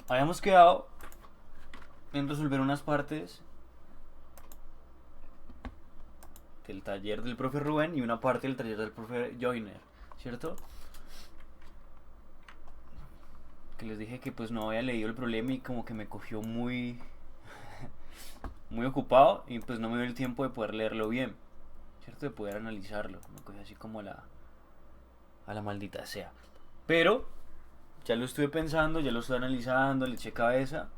habíamos quedado en resolver unas partes del taller del profe Rubén y una parte del taller del profe Joyner, ¿cierto? Que les dije que pues no había leído el problema y como que me cogió muy ocupado y pues no me dio el tiempo de poder leerlo bien, ¿cierto? De poder analizarlo. Me cogió así como a la maldita sea. Pero ya lo estuve pensando, ya lo estoy analizando, le eché cabeza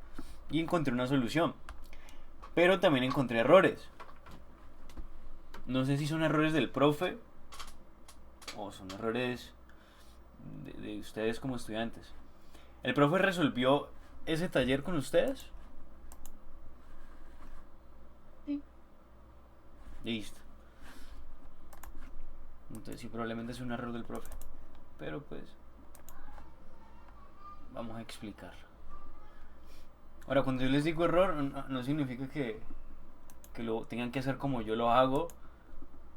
y encontré una solución. Pero también encontré errores. No sé si son errores del profe o son errores de ustedes como estudiantes. ¿El profe resolvió ese taller con ustedes? Sí. Listo. Entonces sí, probablemente es un error del profe. Pero pues vamos a explicar. Ahora, cuando yo les digo error, no significa que lo tengan que hacer como yo lo hago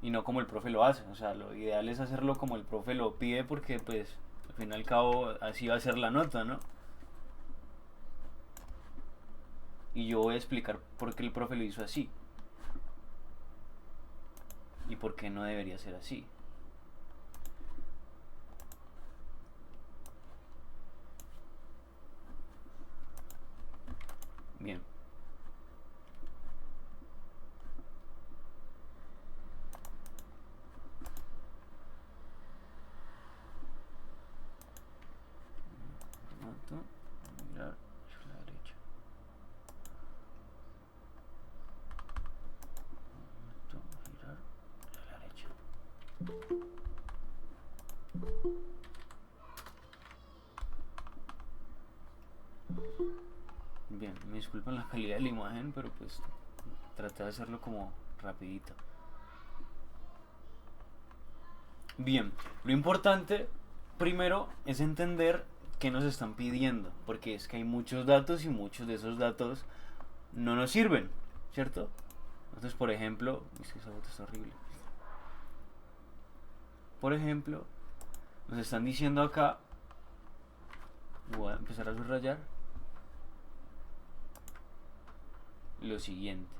y no como el profe lo hace. O sea, lo ideal es hacerlo como el profe lo pide porque pues al fin y al cabo así va a ser la nota, ¿no? Y yo voy a explicar por qué el profe lo hizo así y por qué no debería ser así. Bien. Formato, mirar hacia la derecha. Formato, girar hacia la derecha. Bien, me disculpan la calidad de la imagen, pero pues traté de hacerlo como rapidito. Bien, lo importante primero es entender qué nos están pidiendo, porque es que hay muchos datos y muchos de esos datos no nos sirven, ¿cierto? Entonces, por ejemplo, es que esa foto está horrible. Por ejemplo, nos están diciendo acá, voy a empezar a subrayar lo siguiente.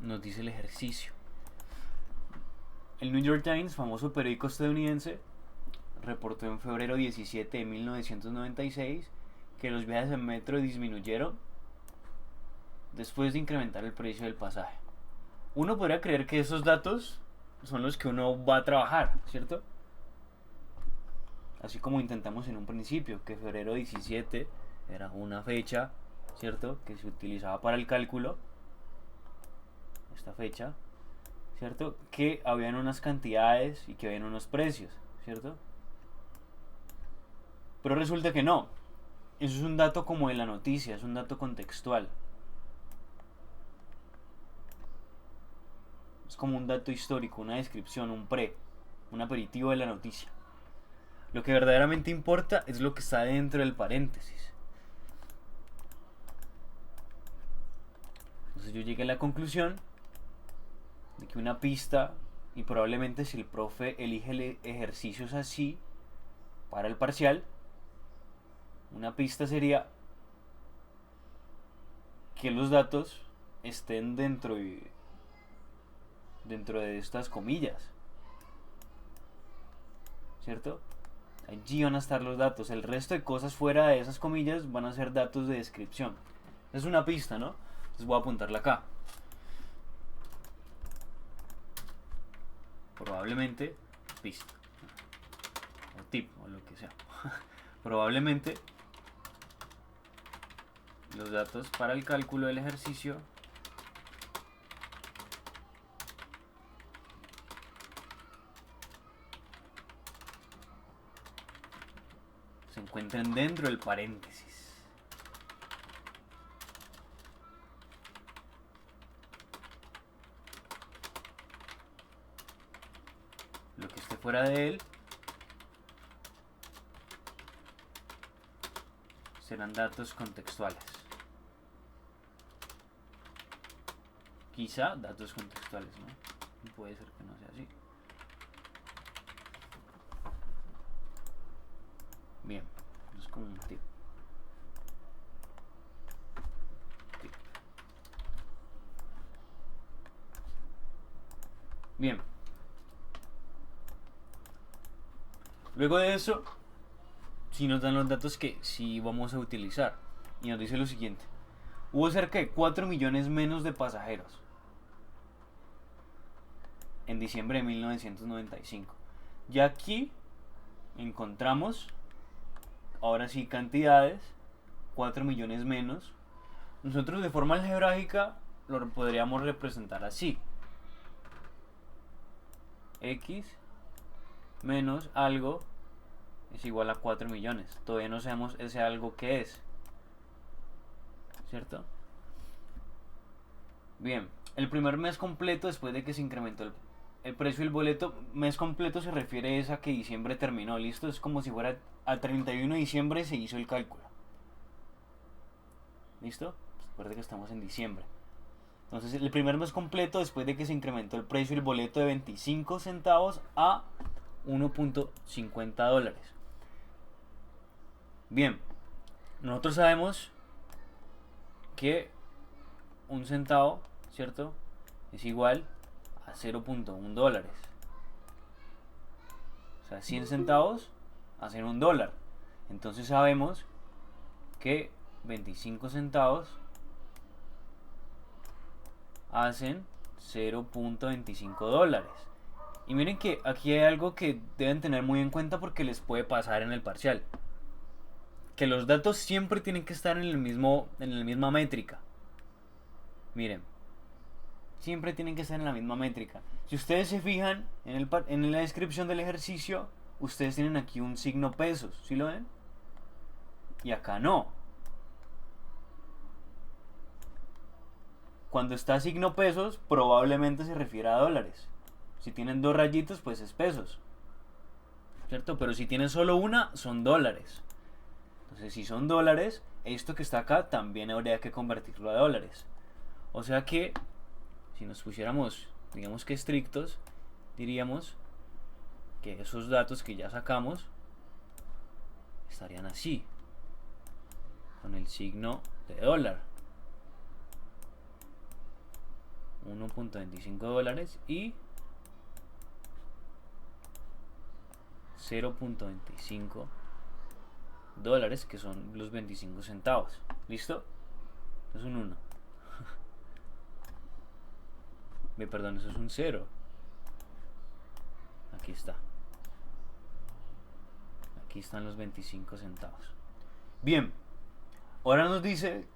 Nos dice el ejercicio. El New York Times, famoso periódico estadounidense, reportó en febrero 17 de 1996 que los viajes en metro disminuyeron después de incrementar el precio del pasaje. Uno podría creer que esos datos son los que uno va a trabajar, ¿cierto? Así como intentamos en un principio, que febrero 17 era una fecha, ¿cierto? Que se utilizaba para el cálculo, esta fecha, ¿cierto? Que habían unas cantidades y que habían unos precios, ¿cierto? Pero resulta que no. Eso es un dato como de la noticia, es un dato contextual. Es como un dato histórico, una descripción, un aperitivo de la noticia. Lo que verdaderamente importa es lo que está dentro del paréntesis. Entonces yo llegué a la conclusión de que una pista, y probablemente si el profe elige ejercicios así para el parcial, una pista sería que los datos estén dentro de estas comillas, ¿cierto? Allí van a estar los datos. El resto de cosas fuera de esas comillas van a ser datos de descripción. Es una pista, ¿no? Entonces voy a apuntarla acá. Probablemente pista o tip o lo que sea. Probablemente los datos para el cálculo del ejercicio se encuentren dentro del paréntesis. Lo que esté fuera de él serán datos contextuales. Quizá datos contextuales, ¿no? Puede ser que no sea así. como un tip. Bien. Luego de eso, sí nos dan los datos que sí vamos a utilizar. Y nos dice lo siguiente. Hubo cerca de 4 millones menos de pasajeros en diciembre de 1995. Y aquí encontramos, ahora sí, cantidades, 4 millones menos. Nosotros de forma algebraica lo podríamos representar así. X menos algo es igual a 4 millones. Todavía no sabemos ese algo que es, ¿cierto? Bien, el primer mes completo después de que se incrementó el precio del boleto, mes completo se refiere a que diciembre terminó, ¿listo? Es como si fuera a 31 de diciembre se hizo el cálculo. ¿Listo? Recuerde que estamos en diciembre. Entonces el primer mes completo después de que se incrementó el precio del boleto de 25 centavos a 1.50 dólares. Bien, nosotros sabemos que un centavo, ¿cierto? Es igual a 0.1 dólares. O sea, 100 centavos hacen un dólar. Entonces sabemos que 25 centavos hacen 0.25 dólares. Y miren que aquí hay algo que deben tener muy en cuenta porque les puede pasar en el parcial. Que los datos siempre tienen que estar en la misma métrica. Miren, siempre tienen que estar en la misma métrica. Si ustedes se fijan en la descripción del ejercicio, ustedes tienen aquí un signo pesos, ¿sí lo ven? Y acá no. Cuando está signo pesos, probablemente se refiere a dólares. Si tienen dos rayitos, pues es pesos, ¿cierto? Pero si tienen solo una, son dólares. Entonces, si son dólares, esto que está acá también habría que convertirlo a dólares. O sea que, si nos pusiéramos, digamos que estrictos, diríamos que esos datos que ya sacamos estarían así, con el signo de dólar. 1.25 dólares y 0.25 dólares, que son los 25 centavos. ¿Listo? Es un 1. Perdón, eso es un 0. Aquí está. Aquí están los 25 centavos. Bien, ahora nos dice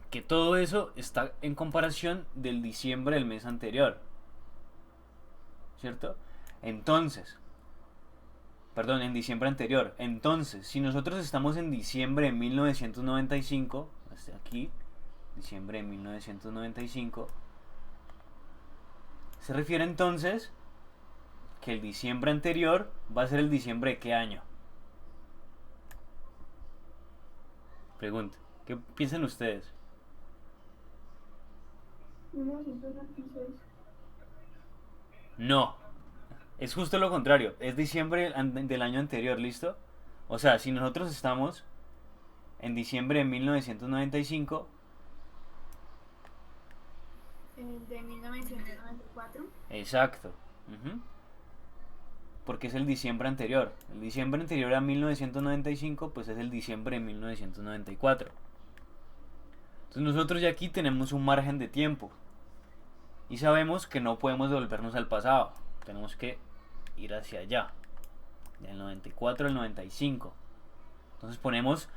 que todo eso está en comparación del diciembre del mes anterior, ¿cierto? Entonces, perdón, en diciembre anterior. Entonces, si nosotros estamos en diciembre de 1995, hasta aquí, diciembre de 1995, se refiere entonces que el diciembre anterior va a ser el diciembre de qué año. Pregunta, ¿qué piensan ustedes? 1996. No, es justo lo contrario, es diciembre del año anterior, ¿listo? O sea, si nosotros estamos en diciembre de 1995, De 1994. exacto, porque es el diciembre anterior. El diciembre anterior a 1995, pues es el diciembre de 1994. Entonces nosotros ya aquí tenemos un margen de tiempo y sabemos que no podemos devolvernos al pasado, tenemos que ir hacia allá, del 94 al 95. Entonces ponemos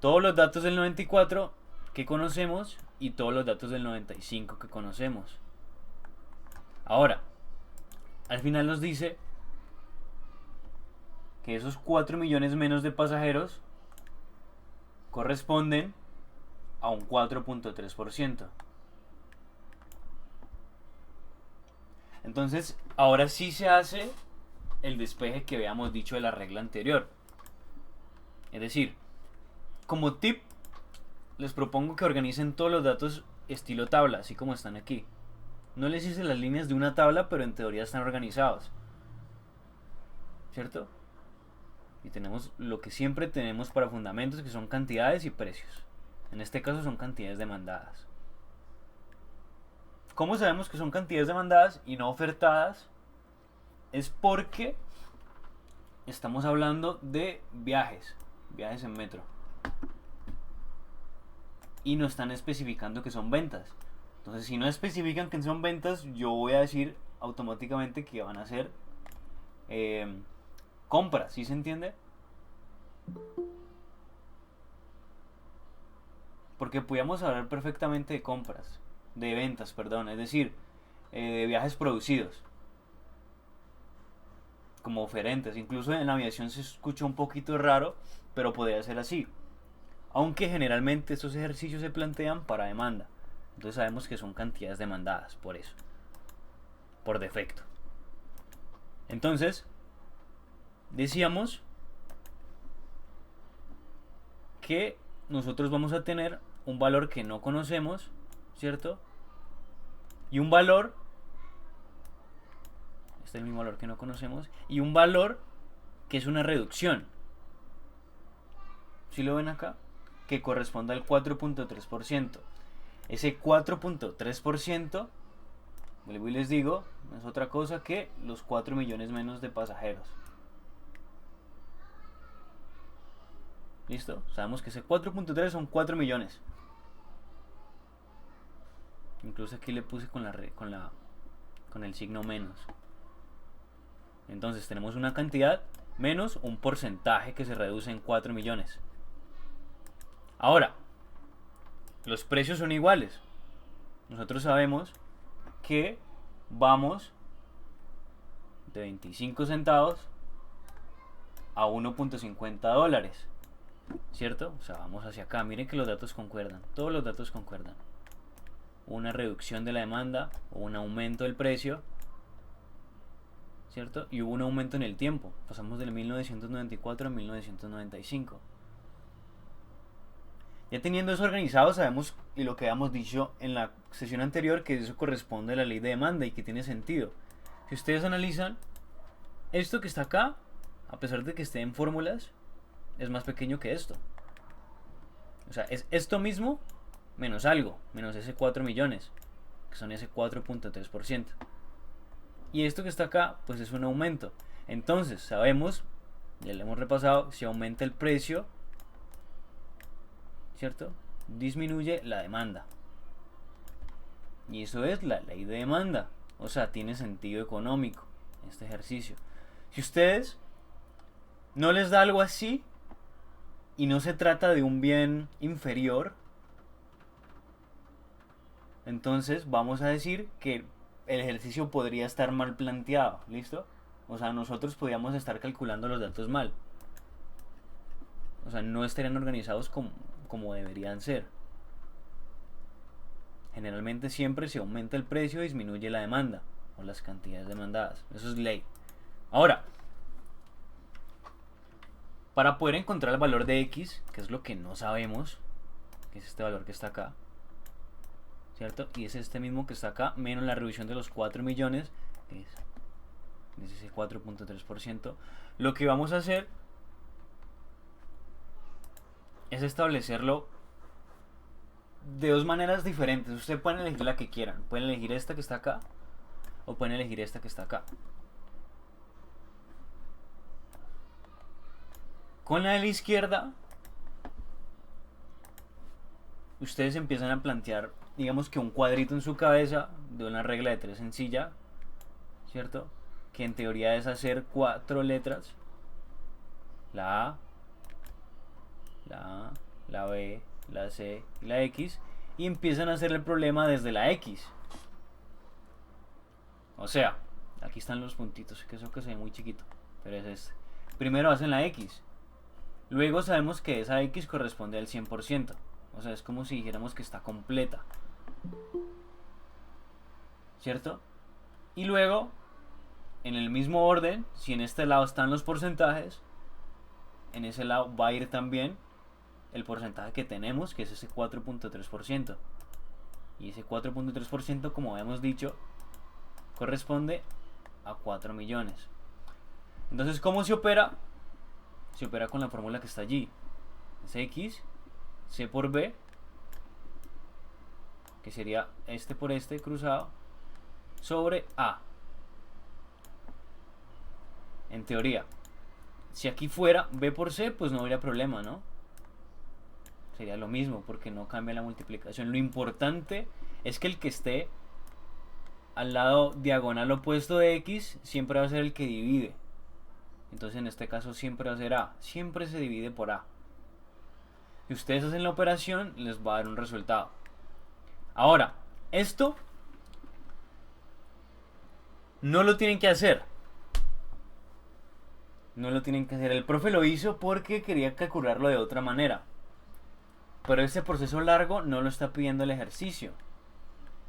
todos los datos del 94 que conocemos y todos los datos del 95 que conocemos. Ahora, al final nos dice que esos 4 millones menos de pasajeros corresponden a un 4.3%. Entonces, ahora sí se hace el despeje que habíamos dicho de la regla anterior. Es decir, como tip, les propongo que organicen todos los datos estilo tabla, así como están aquí. No les hice las líneas de una tabla, pero en teoría están organizados, ¿cierto? y tenemos lo que siempre tenemos para fundamentos, que son cantidades y precios. En este caso son cantidades demandadas. ¿Cómo sabemos que son cantidades demandadas y no ofertadas? Es porque estamos hablando de viajes en metro, y no están especificando que son ventas. Entonces, si no especifican que son ventas, yo voy a decir automáticamente que van a ser compras, ¿sí se entiende? Porque podíamos hablar perfectamente de compras, de ventas, perdón, es decir, de viajes producidos como oferentes. Incluso en la aviación se escucha un poquito raro, pero podría ser así. Aunque generalmente estos ejercicios se plantean para demanda. Entonces sabemos que son cantidades demandadas, por eso, por defecto. Entonces, decíamos que nosotros vamos a tener un valor que no conocemos, ¿cierto? Y un valor, este es el mismo valor que no conocemos, y un valor que es una reducción. ¿Sí lo ven acá? Que corresponde al 4.3%. Ese 4.3%, vuelvo y les digo, no es otra cosa que los 4 millones menos de pasajeros. ¿Listo? Sabemos que ese 4.3 son 4 millones. Incluso aquí le puse con el signo menos. Entonces tenemos una cantidad menos un porcentaje que se reduce en 4 millones. Ahora, los precios son iguales. Nosotros sabemos que vamos de 25 centavos a 1.50 dólares, ¿cierto? O sea, vamos hacia acá. Miren que los datos concuerdan. Todos los datos concuerdan. Una reducción de la demanda o un aumento del precio, ¿cierto? Y hubo un aumento en el tiempo. Pasamos del 1994 a 1995. Ya teniendo eso organizado, sabemos, y lo que habíamos dicho en la sesión anterior, que eso corresponde a la ley de demanda y que tiene sentido. Si ustedes analizan, esto que está acá, a pesar de que esté en fórmulas, es más pequeño que esto. O sea, es esto mismo menos algo, menos ese 4 millones, que son ese 4.3%. Y esto que está acá, pues es un aumento. Entonces, sabemos, ya lo hemos repasado, si aumenta el precio, ¿cierto? Disminuye la demanda. Y eso es la ley de demanda. O sea, tiene sentido económico este ejercicio. Si ustedes no les da algo así y no se trata de un bien inferior, entonces vamos a decir que el ejercicio podría estar mal planteado. ¿Listo? O sea, nosotros podríamos estar calculando los datos mal. O sea, no estarían organizados como deberían ser. Generalmente siempre se aumenta el precio y disminuye la demanda o las cantidades demandadas. Eso es ley. Ahora, para poder encontrar el valor de X, que es lo que no sabemos, que es este valor que está acá, ¿cierto? Y es este mismo que está acá, menos la reducción de los 4 millones, es ese 4.3%. Lo que vamos a hacer es establecerlo de dos maneras diferentes. Ustedes pueden elegir la que quieran. Pueden elegir esta que está acá o pueden elegir esta que está acá. Con la de la izquierda, ustedes empiezan a plantear, digamos que un cuadrito en su cabeza de una regla de 3 sencilla, ¿cierto? Que en teoría es hacer 4 letras: la A, la B, la C y la X, y empiezan a hacer el problema desde la X. O sea, aquí están los puntitos, que eso que se ve muy chiquito, pero es este. Primero hacen la X, luego sabemos que esa X corresponde al 100%, o sea, es como si dijéramos que está completa, ¿cierto? Y luego, en el mismo orden, si en este lado están los porcentajes, en ese lado va a ir también el porcentaje que tenemos, que es ese 4.3%. Y ese 4.3%, como habíamos dicho, corresponde a 4 millones. Entonces, ¿cómo se opera? se opera con la fórmula que está allí. Es X, C por B, que sería este por este cruzado, sobre A. En teoría. Si aquí fuera B por C, pues no habría problema, ¿no? Sería lo mismo, porque no cambia la multiplicación. Lo importante es que el que esté al lado diagonal opuesto de X siempre va a ser el que divide. Entonces en este caso siempre va a ser A. Siempre se divide por A. Si ustedes hacen la operación, les va a dar un resultado. Ahora, esto no lo tienen que hacer. No lo tienen que hacer. El profe lo hizo porque quería calcularlo de otra manera. Pero este proceso largo no lo está pidiendo el ejercicio.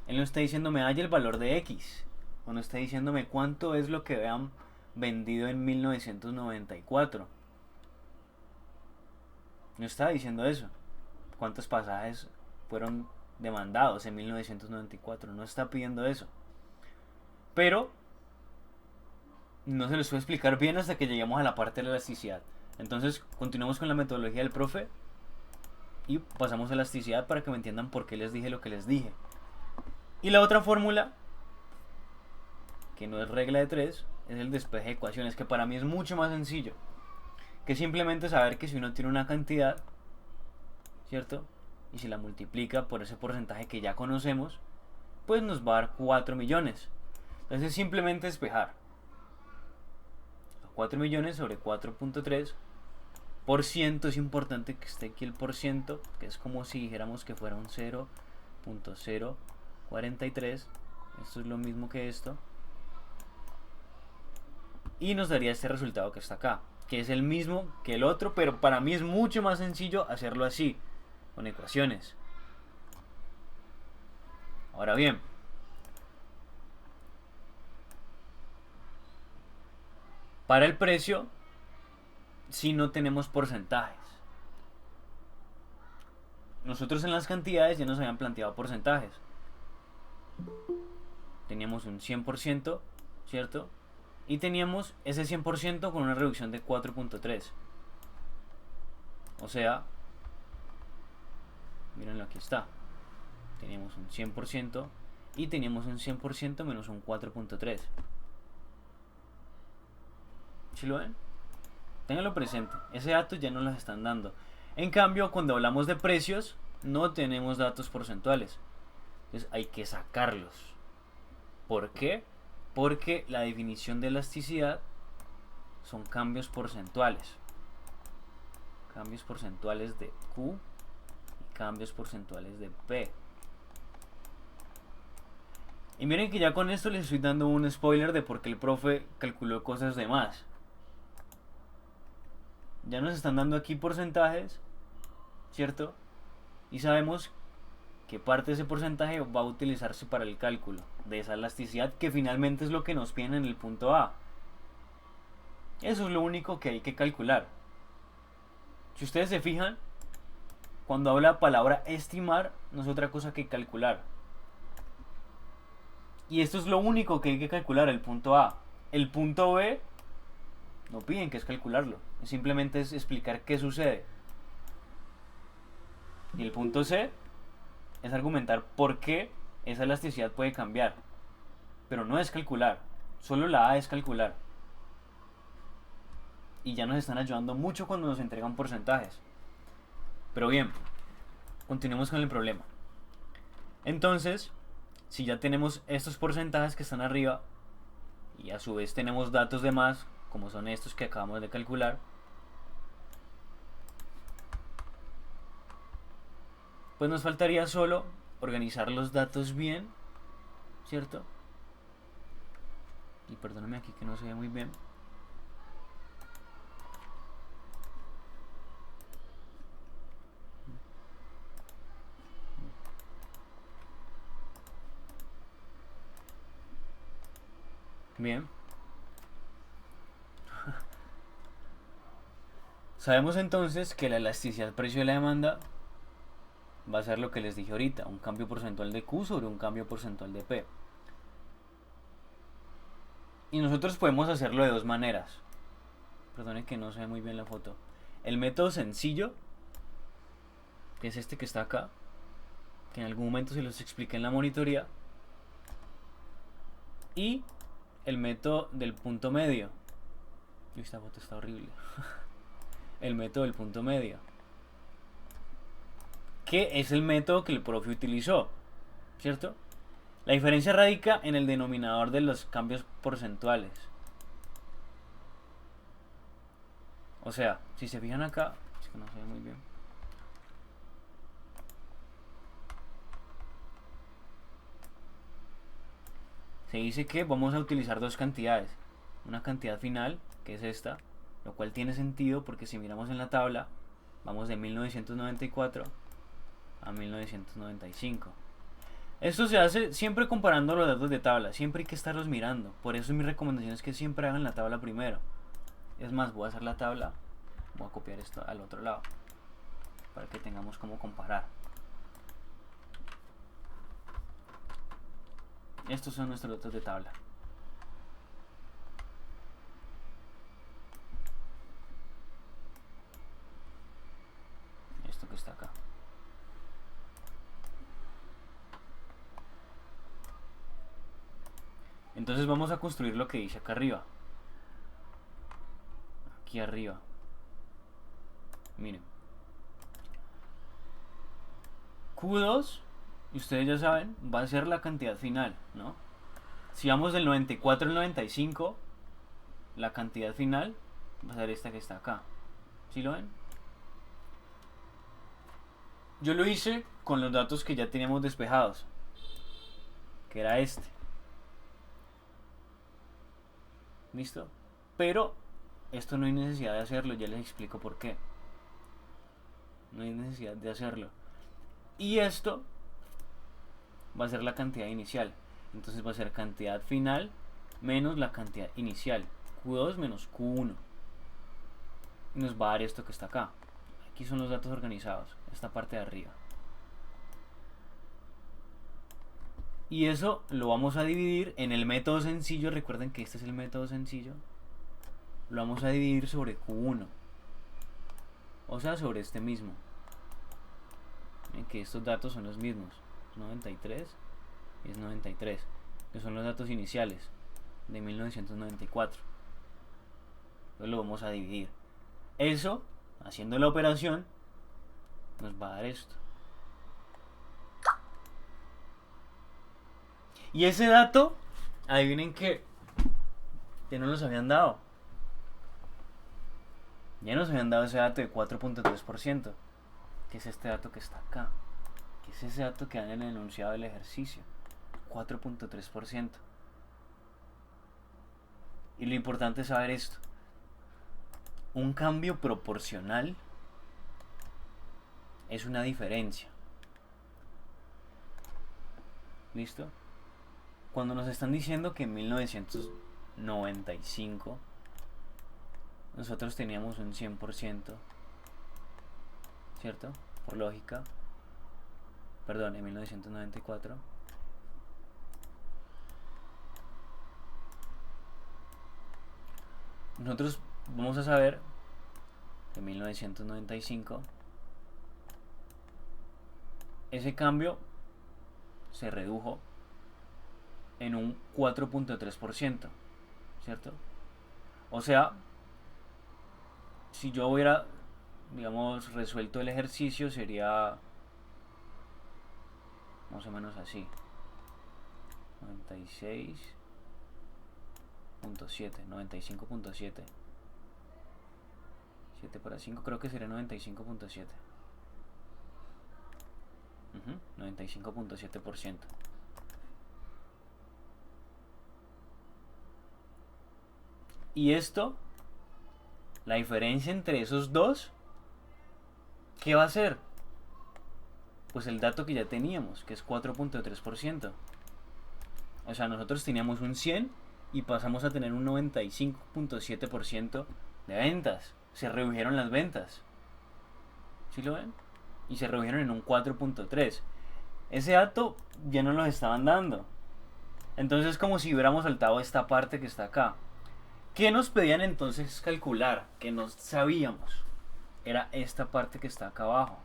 Él no está diciéndome haya el valor de X. O no está diciéndome cuánto es lo que vean vendido en 1994. No está diciendo eso. ¿Cuántos pasajes fueron demandados en 1994? No está pidiendo eso. Pero no se los voy a explicar bien hasta que lleguemos a la parte de la elasticidad. Entonces continuamos con la metodología del profe y pasamos a la elasticidad para que me entiendan por qué les dije lo que les dije. Y la otra fórmula, que no es regla de 3, es el despeje de ecuaciones, que para mí es mucho más sencillo que simplemente saber que si uno tiene una cantidad, ¿cierto? Y si la multiplica por ese porcentaje que ya conocemos, pues nos va a dar 4 millones. Entonces es simplemente despejar 4 millones sobre 4.3 por ciento. Es importante que esté aquí el por ciento, que es como si dijéramos que fuera un 0.043. Esto es lo mismo que esto. Y nos daría este resultado que está acá, que es el mismo que el otro, pero para mí es mucho más sencillo hacerlo así, con ecuaciones. Ahora bien, para el precio, si no tenemos porcentajes. Nosotros en las cantidades ya nos habían planteado porcentajes. Teníamos un 100%, ¿cierto? Y teníamos ese 100% con una reducción de 4.3. O sea, mírenlo, aquí está. Teníamos un 100% y teníamos un 100% menos un 4.3. ¿Sí lo ven? Ténganlo presente. Ese dato ya nos los están dando. En cambio, cuando hablamos de precios, no tenemos datos porcentuales. Entonces hay que sacarlos. ¿Por qué? Porque la definición de elasticidad son cambios porcentuales. Cambios porcentuales de Q y cambios porcentuales de P. Y miren que ya con esto les estoy dando un spoiler de por qué el profe calculó cosas de más. Ya nos están dando aquí porcentajes, ¿cierto? Y sabemos que parte de ese porcentaje va a utilizarse para el cálculo de esa elasticidad, que finalmente es lo que nos piden en el punto A. Eso es lo único que hay que calcular. Si ustedes se fijan, cuando habla la palabra estimar, no es otra cosa que calcular. Y esto es lo único que hay que calcular, el punto A. El punto B no piden que es calcularlo, simplemente es explicar qué sucede. Y el punto C es argumentar por qué esa elasticidad puede cambiar. Pero no es calcular, solo la A es calcular. Y ya nos están ayudando mucho cuando nos entregan porcentajes. Pero bien, continuemos con el problema. Entonces, si ya tenemos estos porcentajes que están arriba, y a su vez tenemos datos de más, como son estos que acabamos de calcular, pues nos faltaría solo organizar los datos bien, ¿cierto? Y perdóname aquí que no se ve muy bien. Bien. Sabemos entonces que la elasticidad precio de la demanda va a ser lo que les dije ahorita, un cambio porcentual de Q sobre un cambio porcentual de P. Y nosotros podemos hacerlo de dos maneras. Perdone que no se ve muy bien la foto. El método sencillo, que es este que está acá, que en algún momento se los expliqué en la monitoría, y el método del punto medio. Esta foto está horrible. El método del punto medio, que es el método que el profe utilizó, ¿cierto? La diferencia radica en el denominador de los cambios porcentuales. O sea, si se fijan acá, es que no se ve muy bien. Se dice que vamos a utilizar dos cantidades. Una cantidad final, que es esta, lo cual tiene sentido porque si miramos en la tabla, vamos de 1994 a 1995. Esto se hace siempre comparando los datos de tabla, siempre hay que estarlos mirando. Por eso mi recomendación es que siempre hagan la tabla primero. Es más, voy a hacer la tabla, voy a copiar esto al otro lado, para que tengamos cómo comparar. Estos son nuestros datos de tabla. Esto que está acá. Entonces vamos a construir lo que dice acá arriba. Aquí arriba. Miren. Q2, y ustedes ya saben, va a ser la cantidad final, ¿no? Si vamos del 94 al 95, la cantidad final va a ser esta que está acá. ¿Sí lo ven? Yo lo hice con los datos que ya teníamos despejados, que era este. ¿Listo? Pero esto no hay necesidad de hacerlo, ya les explico por qué. No hay necesidad de hacerlo. Y esto va a ser la cantidad inicial. Entonces va a ser cantidad final menos la cantidad inicial. Q2 menos Q1. Y nos va a dar esto que está acá. Aquí son los datos organizados. Esta parte de arriba. Y eso lo vamos a dividir en el método sencillo. Recuerden que este es el método sencillo. Lo vamos a dividir sobre Q1. O sea, sobre este mismo. Miren que estos datos son los mismos. Es 93 y es 93. Que son los datos iniciales de 1994. Entonces lo vamos a dividir. Eso, haciendo la operación, nos va a dar esto. Y ese dato, adivinen que ya no nos habían dado. Ya nos habían dado ese dato de 4.3%, que es este dato que está acá, que es ese dato que dan en el enunciado del ejercicio, 4.3%. Y lo importante es saber esto. Un cambio proporcional es una diferencia. ¿Listo? Cuando nos están diciendo que en 1995 nosotros teníamos un 100%, ¿cierto? Por lógica. Perdón, en 1994. Nosotros vamos a saber que en 1995 ese cambio se redujo en un 4.3%, ¿cierto? O sea, si yo hubiera, digamos, resuelto el ejercicio, sería más o menos así: 96.7, 95.7, 7 para 5, creo que sería 95.7. 95.7%. Y esto, la diferencia entre esos dos, ¿qué va a ser? Pues el dato que ya teníamos, que es 4.3%. O sea, nosotros teníamos un 100 y pasamos a tener un 95.7% de ventas. Se redujeron las ventas. ¿Sí lo ven? Y se redujeron en un 4.3. Ese dato ya no nos estaban dando. Entonces es como si hubiéramos saltado esta parte que está acá. ¿Qué nos pedían entonces calcular? Que no sabíamos. Era esta parte que está acá abajo.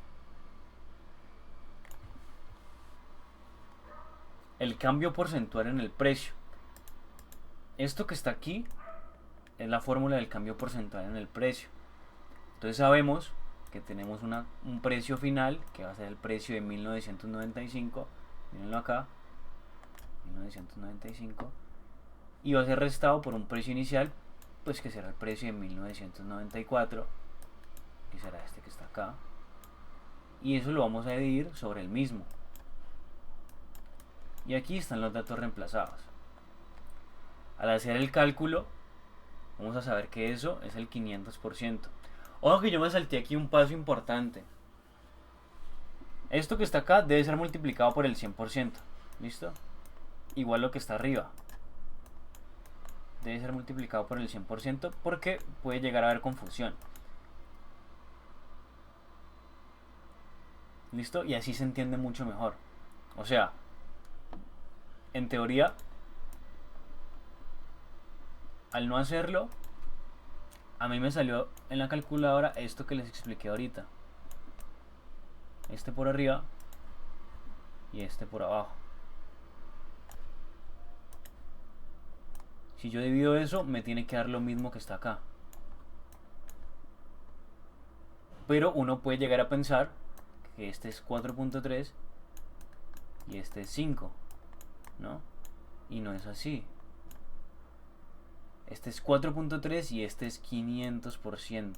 El cambio porcentual en el precio. Esto que está aquí es la fórmula del cambio porcentual en el precio. Entonces sabemos que tenemos un precio final, que va a ser el precio de 1995. Mírenlo acá. 1995. Y va a ser restado por un precio inicial, pues que será el precio de 1994, que será este que está acá, y eso lo vamos a dividir sobre el mismo, y aquí están los datos reemplazados. Al hacer el cálculo vamos a saber que eso es el 500%. Ojo que yo me salté aquí un paso importante. Esto que está acá debe ser multiplicado por el 100%, ¿listo? Igual lo que está arriba debe ser multiplicado por el 100% porque puede llegar a haber confusión. ¿Listo? Y así se entiende mucho mejor. O sea, en teoría, al no hacerlo, a mí me salió en la calculadora esto que les expliqué ahorita. Este por arriba y este por abajo. Si yo divido eso, me tiene que dar lo mismo que está acá. Pero uno puede llegar a pensar que este es 4.3 y este es 5, ¿no? Y no es así. Este es 4.3 y este es 500%.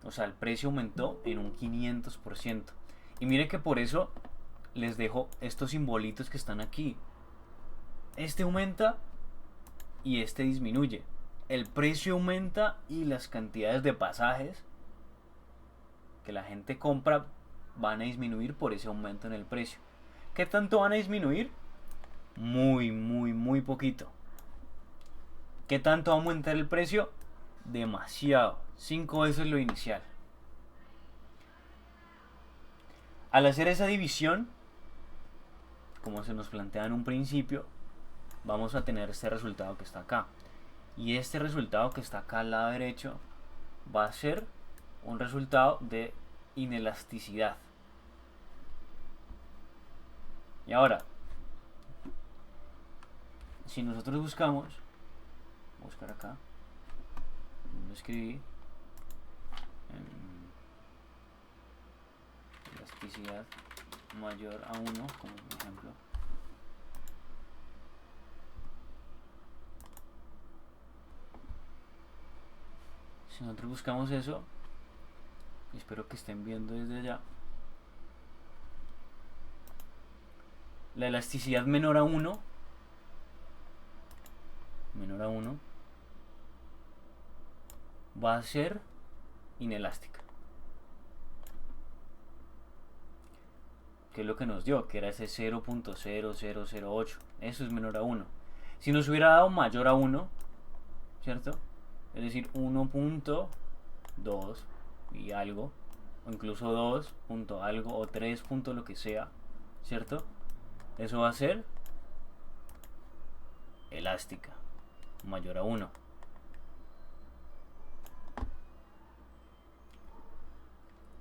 O sea, el precio aumentó en un 500%. Y mire que por eso les dejo estos simbolitos que están aquí. Este aumenta y este disminuye. El precio aumenta y las cantidades de pasajes que la gente compra van a disminuir por ese aumento en el precio. ¿Qué tanto van a disminuir? Muy poquito. ¿Qué tanto va a aumentar el precio? Demasiado. 5 veces lo inicial. Al hacer esa división, como se nos plantea en un principio, vamos a tener este resultado que está acá. Y este resultado que está acá al lado derecho va a ser un resultado de inelasticidad. Y ahora, si nosotros buscamos, buscar acá, lo escribí, elasticidad mayor a 1 como ejemplo. Si nosotros buscamos eso, espero que estén viendo desde allá, la elasticidad menor a 1 va a ser inelástica, que es lo que nos dio, que era ese 0.0008. Eso es menor a 1. Si nos hubiera dado mayor a 1, ¿cierto? Es decir, 1.2 y algo, o incluso 2 punto algo, o 3 punto lo que sea, ¿cierto? Eso va a ser elástica, mayor a 1.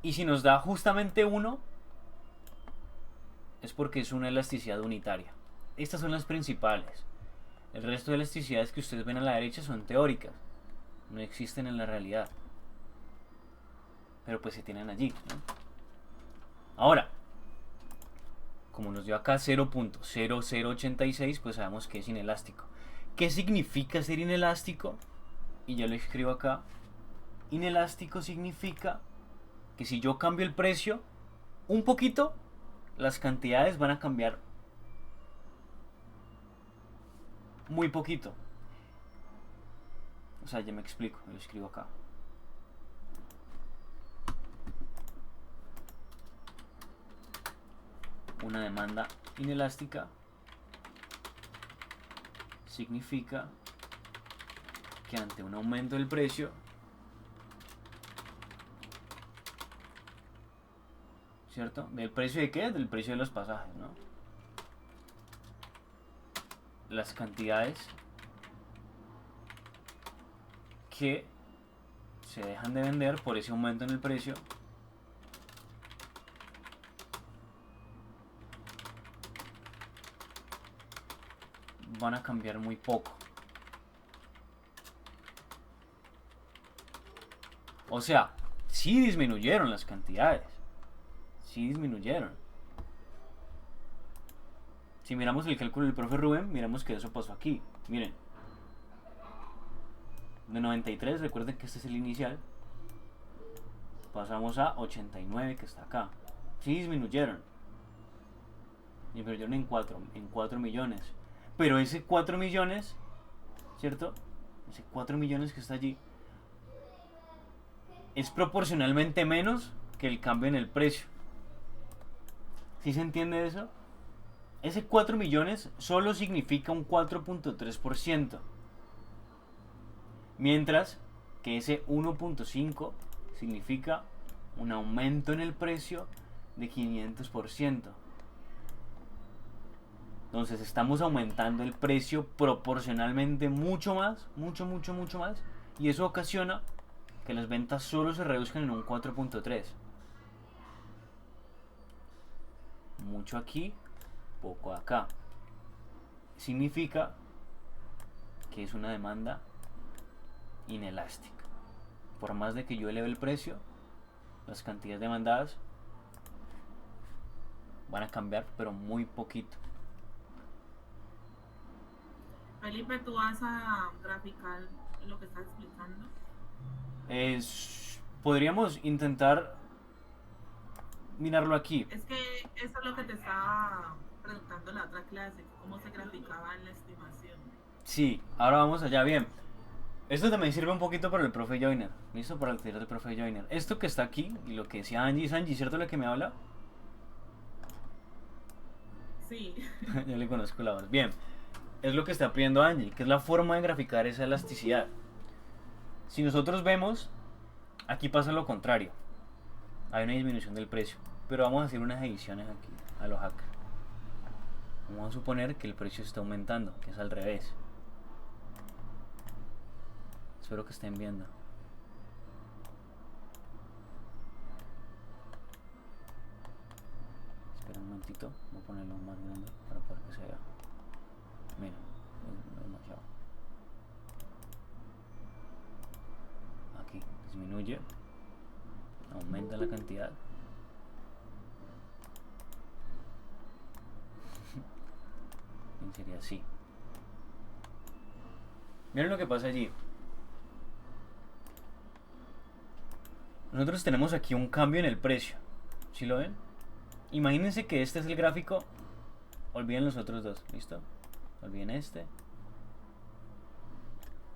Y si nos da justamente 1, es porque es una elasticidad unitaria. Estas son las principales. El resto de elasticidades que ustedes ven a la derecha son teóricas, no existen en la realidad, pero pues se tienen allí, ¿no? Ahora, como nos dio acá 0.0086, pues sabemos que es inelástico. ¿Qué significa ser inelástico? Y yo lo escribo acá. Inelástico significa que si yo cambio el precio un poquito, las cantidades van a cambiar muy poquito. O sea, ya me explico, lo escribo acá. Una demanda inelástica significa que ante un aumento del precio, ¿cierto? ¿Del precio de qué? Del precio de los pasajes, ¿no? Las cantidades que se dejan de vender por ese aumento en el precio. Van a cambiar muy poco. O sea, sí disminuyeron las cantidades. Sí disminuyeron. Si miramos el cálculo del profe Rubén, miramos que eso pasó aquí. Miren. De 93, recuerden que este es el inicial. Pasamos a 89 que está acá. Sí disminuyeron. Disminuyeron en 4 millones. Pero ese 4 millones, ¿cierto? Ese 4 millones que está allí es proporcionalmente menos que el cambio en el precio. ¿Sí se entiende eso? Ese 4 millones solo significa un 4.3%. Mientras que ese 1.5 significa un aumento en el precio de 500%. Entonces estamos aumentando el precio proporcionalmente mucho más, mucho más, y eso ocasiona que las ventas solo se reduzcan en un 4.3. Mucho aquí, poco acá. Significa que es una demanda inelástica. Por más de que yo eleve el precio, las cantidades demandadas van a cambiar, pero muy poquito. Felipe, ¿tú vas a graficar lo que estás explicando? Podríamos intentar mirarlo aquí. Es que eso es lo que te estaba preguntando en la otra clase, cómo se graficaba en la estimación. Sí, ahora vamos allá. Bien, esto también sirve un poquito para el profe Joyner. ¿Listo? Para el taller del profe Joyner. Esto que está aquí y lo que decía Angie, ¿es Angie, cierto, la que me habla? Sí. Yo le conozco la voz. Bien, es lo que está pidiendo Angie, que es la forma de graficar esa elasticidad. Si nosotros vemos, aquí pasa lo contrario. Hay una disminución del precio, pero vamos a hacer unas ediciones aquí a los hackers. Vamos a suponer que el precio está aumentando, que es al revés. Espero que estén viendo. Espera un momentito, voy a ponerlo más grande para poder que se vea. Mira, es demasiado. Aquí disminuye, aumenta la cantidad. Sería así. Miren lo que pasa allí. Nosotros tenemos aquí un cambio en el precio. ¿Sí lo ven? Imagínense que este es el gráfico. Olviden los otros dos, ¿listo? Olviden este.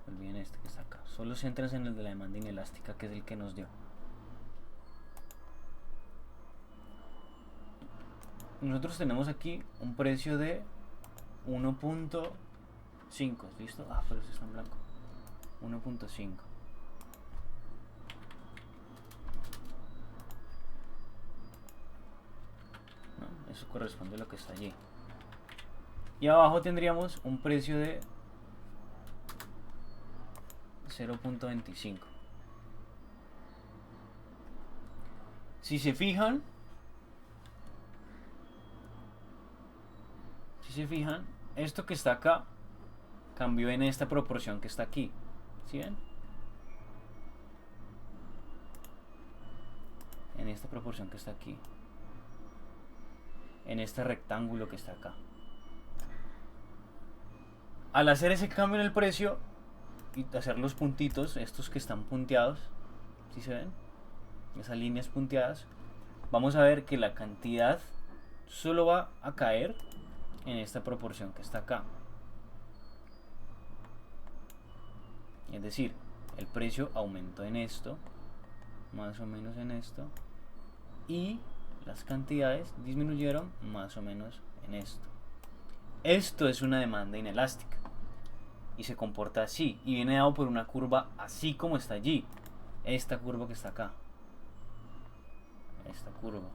Olviden este que está acá. Solo céntrense en el de la demanda inelástica, que es el que nos dio. Nosotros tenemos aquí un precio de 1.5, ¿listo? Ah, pero eso está en blanco. 1.5. No, eso corresponde a lo que está allí. Y abajo tendríamos un precio de 0.25. Si se fijan, esto que está acá cambió en esta proporción que está aquí. ¿Sí ven? En esta proporción que está aquí. En este rectángulo que está acá. Al hacer ese cambio en el precio y hacer los puntitos, estos que están punteados, ¿sí se ven? Esas líneas punteadas, vamos a ver que la cantidad solo va a caer en esta proporción que está acá. Es decir, el precio aumentó en esto, más o menos en esto, y las cantidades disminuyeron más o menos en esto. Esto es una demanda inelástica y se comporta así, y viene dado por una curva así como está allí. Esta curva que está acá, esta curva.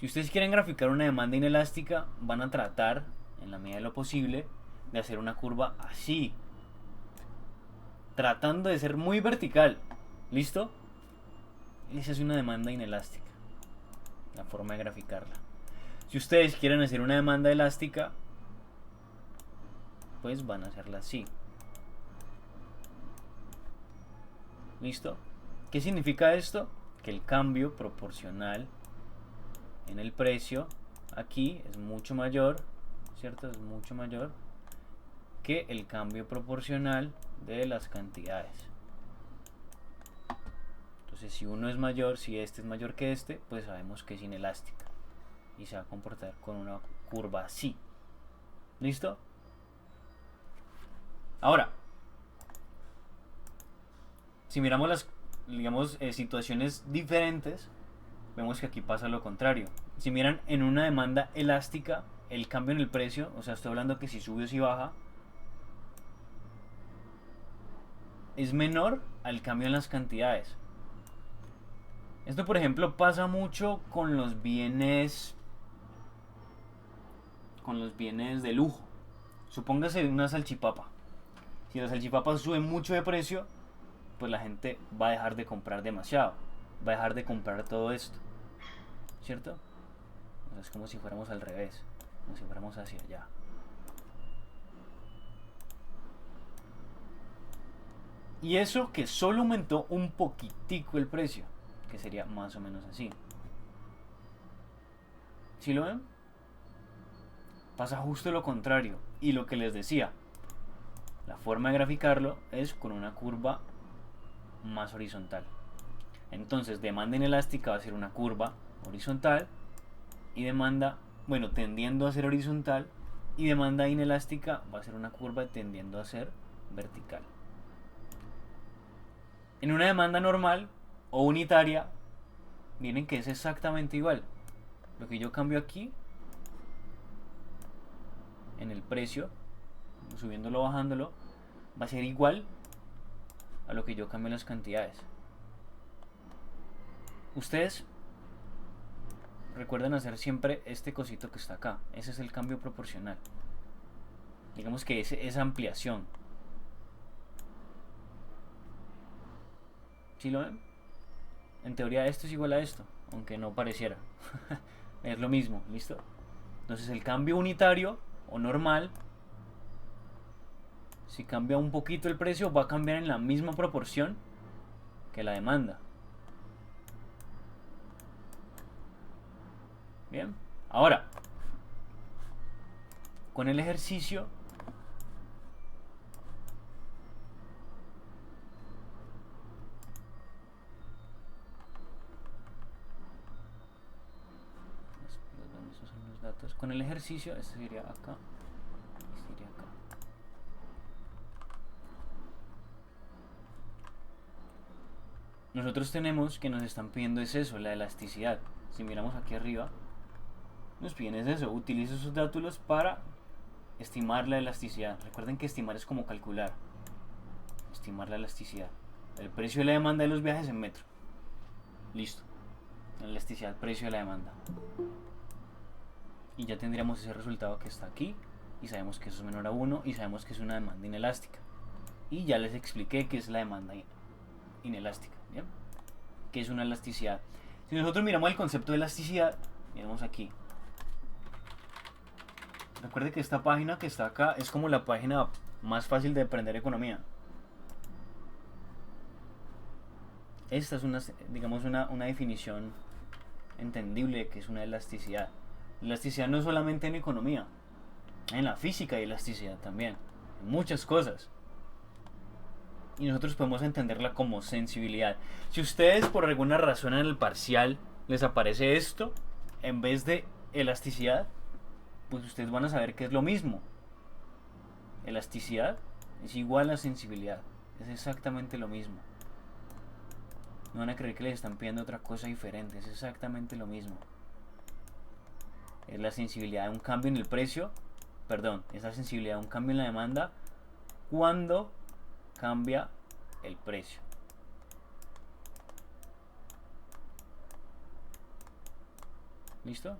Si ustedes quieren graficar una demanda inelástica, van a tratar, en la medida de lo posible, de hacer una curva así, tratando de ser muy vertical. ¿Listo? Esa es una demanda inelástica. La forma de graficarla. Si ustedes quieren hacer una demanda elástica, pues van a hacerla así. ¿Listo? ¿Qué significa esto? Que el cambio proporcional en el precio aquí es mucho mayor, ¿cierto? Es mucho mayor que el cambio proporcional de las cantidades. Entonces, si uno es mayor, si este es mayor que este, pues sabemos que es inelástica y se va a comportar con una curva así. ¿Listo? Ahora, si miramos las, digamos, situaciones diferentes, vemos que aquí pasa lo contrario. Si miran en una demanda elástica, el cambio en el precio, o sea, estoy hablando que si sube o si baja, es menor al cambio en las cantidades. Esto, por ejemplo, pasa mucho con los bienes de lujo. Supóngase una salchipapa. Si la salchipapa sube mucho de precio, pues la gente va a dejar de comprar demasiado, va a dejar de comprar todo esto, ¿cierto? O sea, es como si fuéramos al revés, como si fuéramos hacia allá. Y eso que solo aumentó un poquitico el precio, que sería más o menos así. ¿Sí lo ven? Pasa justo lo contrario. Y lo que les decía, la forma de graficarlo es con una curva más horizontal. Entonces, demanda inelástica va a ser una curva horizontal y demanda, bueno, tendiendo a ser horizontal, y demanda inelástica va a ser una curva tendiendo a ser vertical. En una demanda normal o unitaria, miren que es exactamente igual. Lo que yo cambio aquí en el precio, subiéndolo o bajándolo, va a ser igual a lo que yo cambio en las cantidades. Ustedes recuerden hacer siempre este cosito que está acá. Ese es el cambio proporcional. Digamos que esa ampliación. ¿Sí lo ven? En teoría esto es igual a esto, aunque no pareciera. Es lo mismo, ¿listo? Entonces el cambio unitario o normal, si cambia un poquito el precio, va a cambiar en la misma proporción que la demanda. Bien, ahora, con el ejercicio, esos son los datos. Con el ejercicio, este sería acá, este sería acá. Nosotros tenemos que nos están pidiendo es eso, la elasticidad. Si miramos aquí arriba, nos piden es eso, utiliza esos dátulos para estimar la elasticidad. Recuerden que estimar es como calcular. Estimar la elasticidad. El precio de la demanda de los viajes en metro. Listo. La elasticidad, precio de la demanda. Y ya tendríamos ese resultado que está aquí. Y sabemos que eso es menor a 1 y sabemos que es una demanda inelástica. Y ya les expliqué qué es la demanda inelástica. ¿Bien? ¿Qué es una elasticidad? Si nosotros miramos el concepto de elasticidad, miramos aquí. Recuerde que esta página que está acá es como la página más fácil de aprender economía. Esta es una, digamos, una definición entendible de que es una elasticidad. La elasticidad no es solamente en economía, en la física hay elasticidad también, en muchas cosas. Y nosotros podemos entenderla como sensibilidad. Si ustedes por alguna razón en el parcial les aparece esto en vez de elasticidad, pues ustedes van a saber que es lo mismo. Elasticidad es igual a sensibilidad, es exactamente lo mismo. No van a creer que les están pidiendo otra cosa diferente, es exactamente lo mismo. Es la sensibilidad de un cambio en el precio, perdón, es la sensibilidad de un cambio en la demanda cuando cambia el precio. ¿Listo?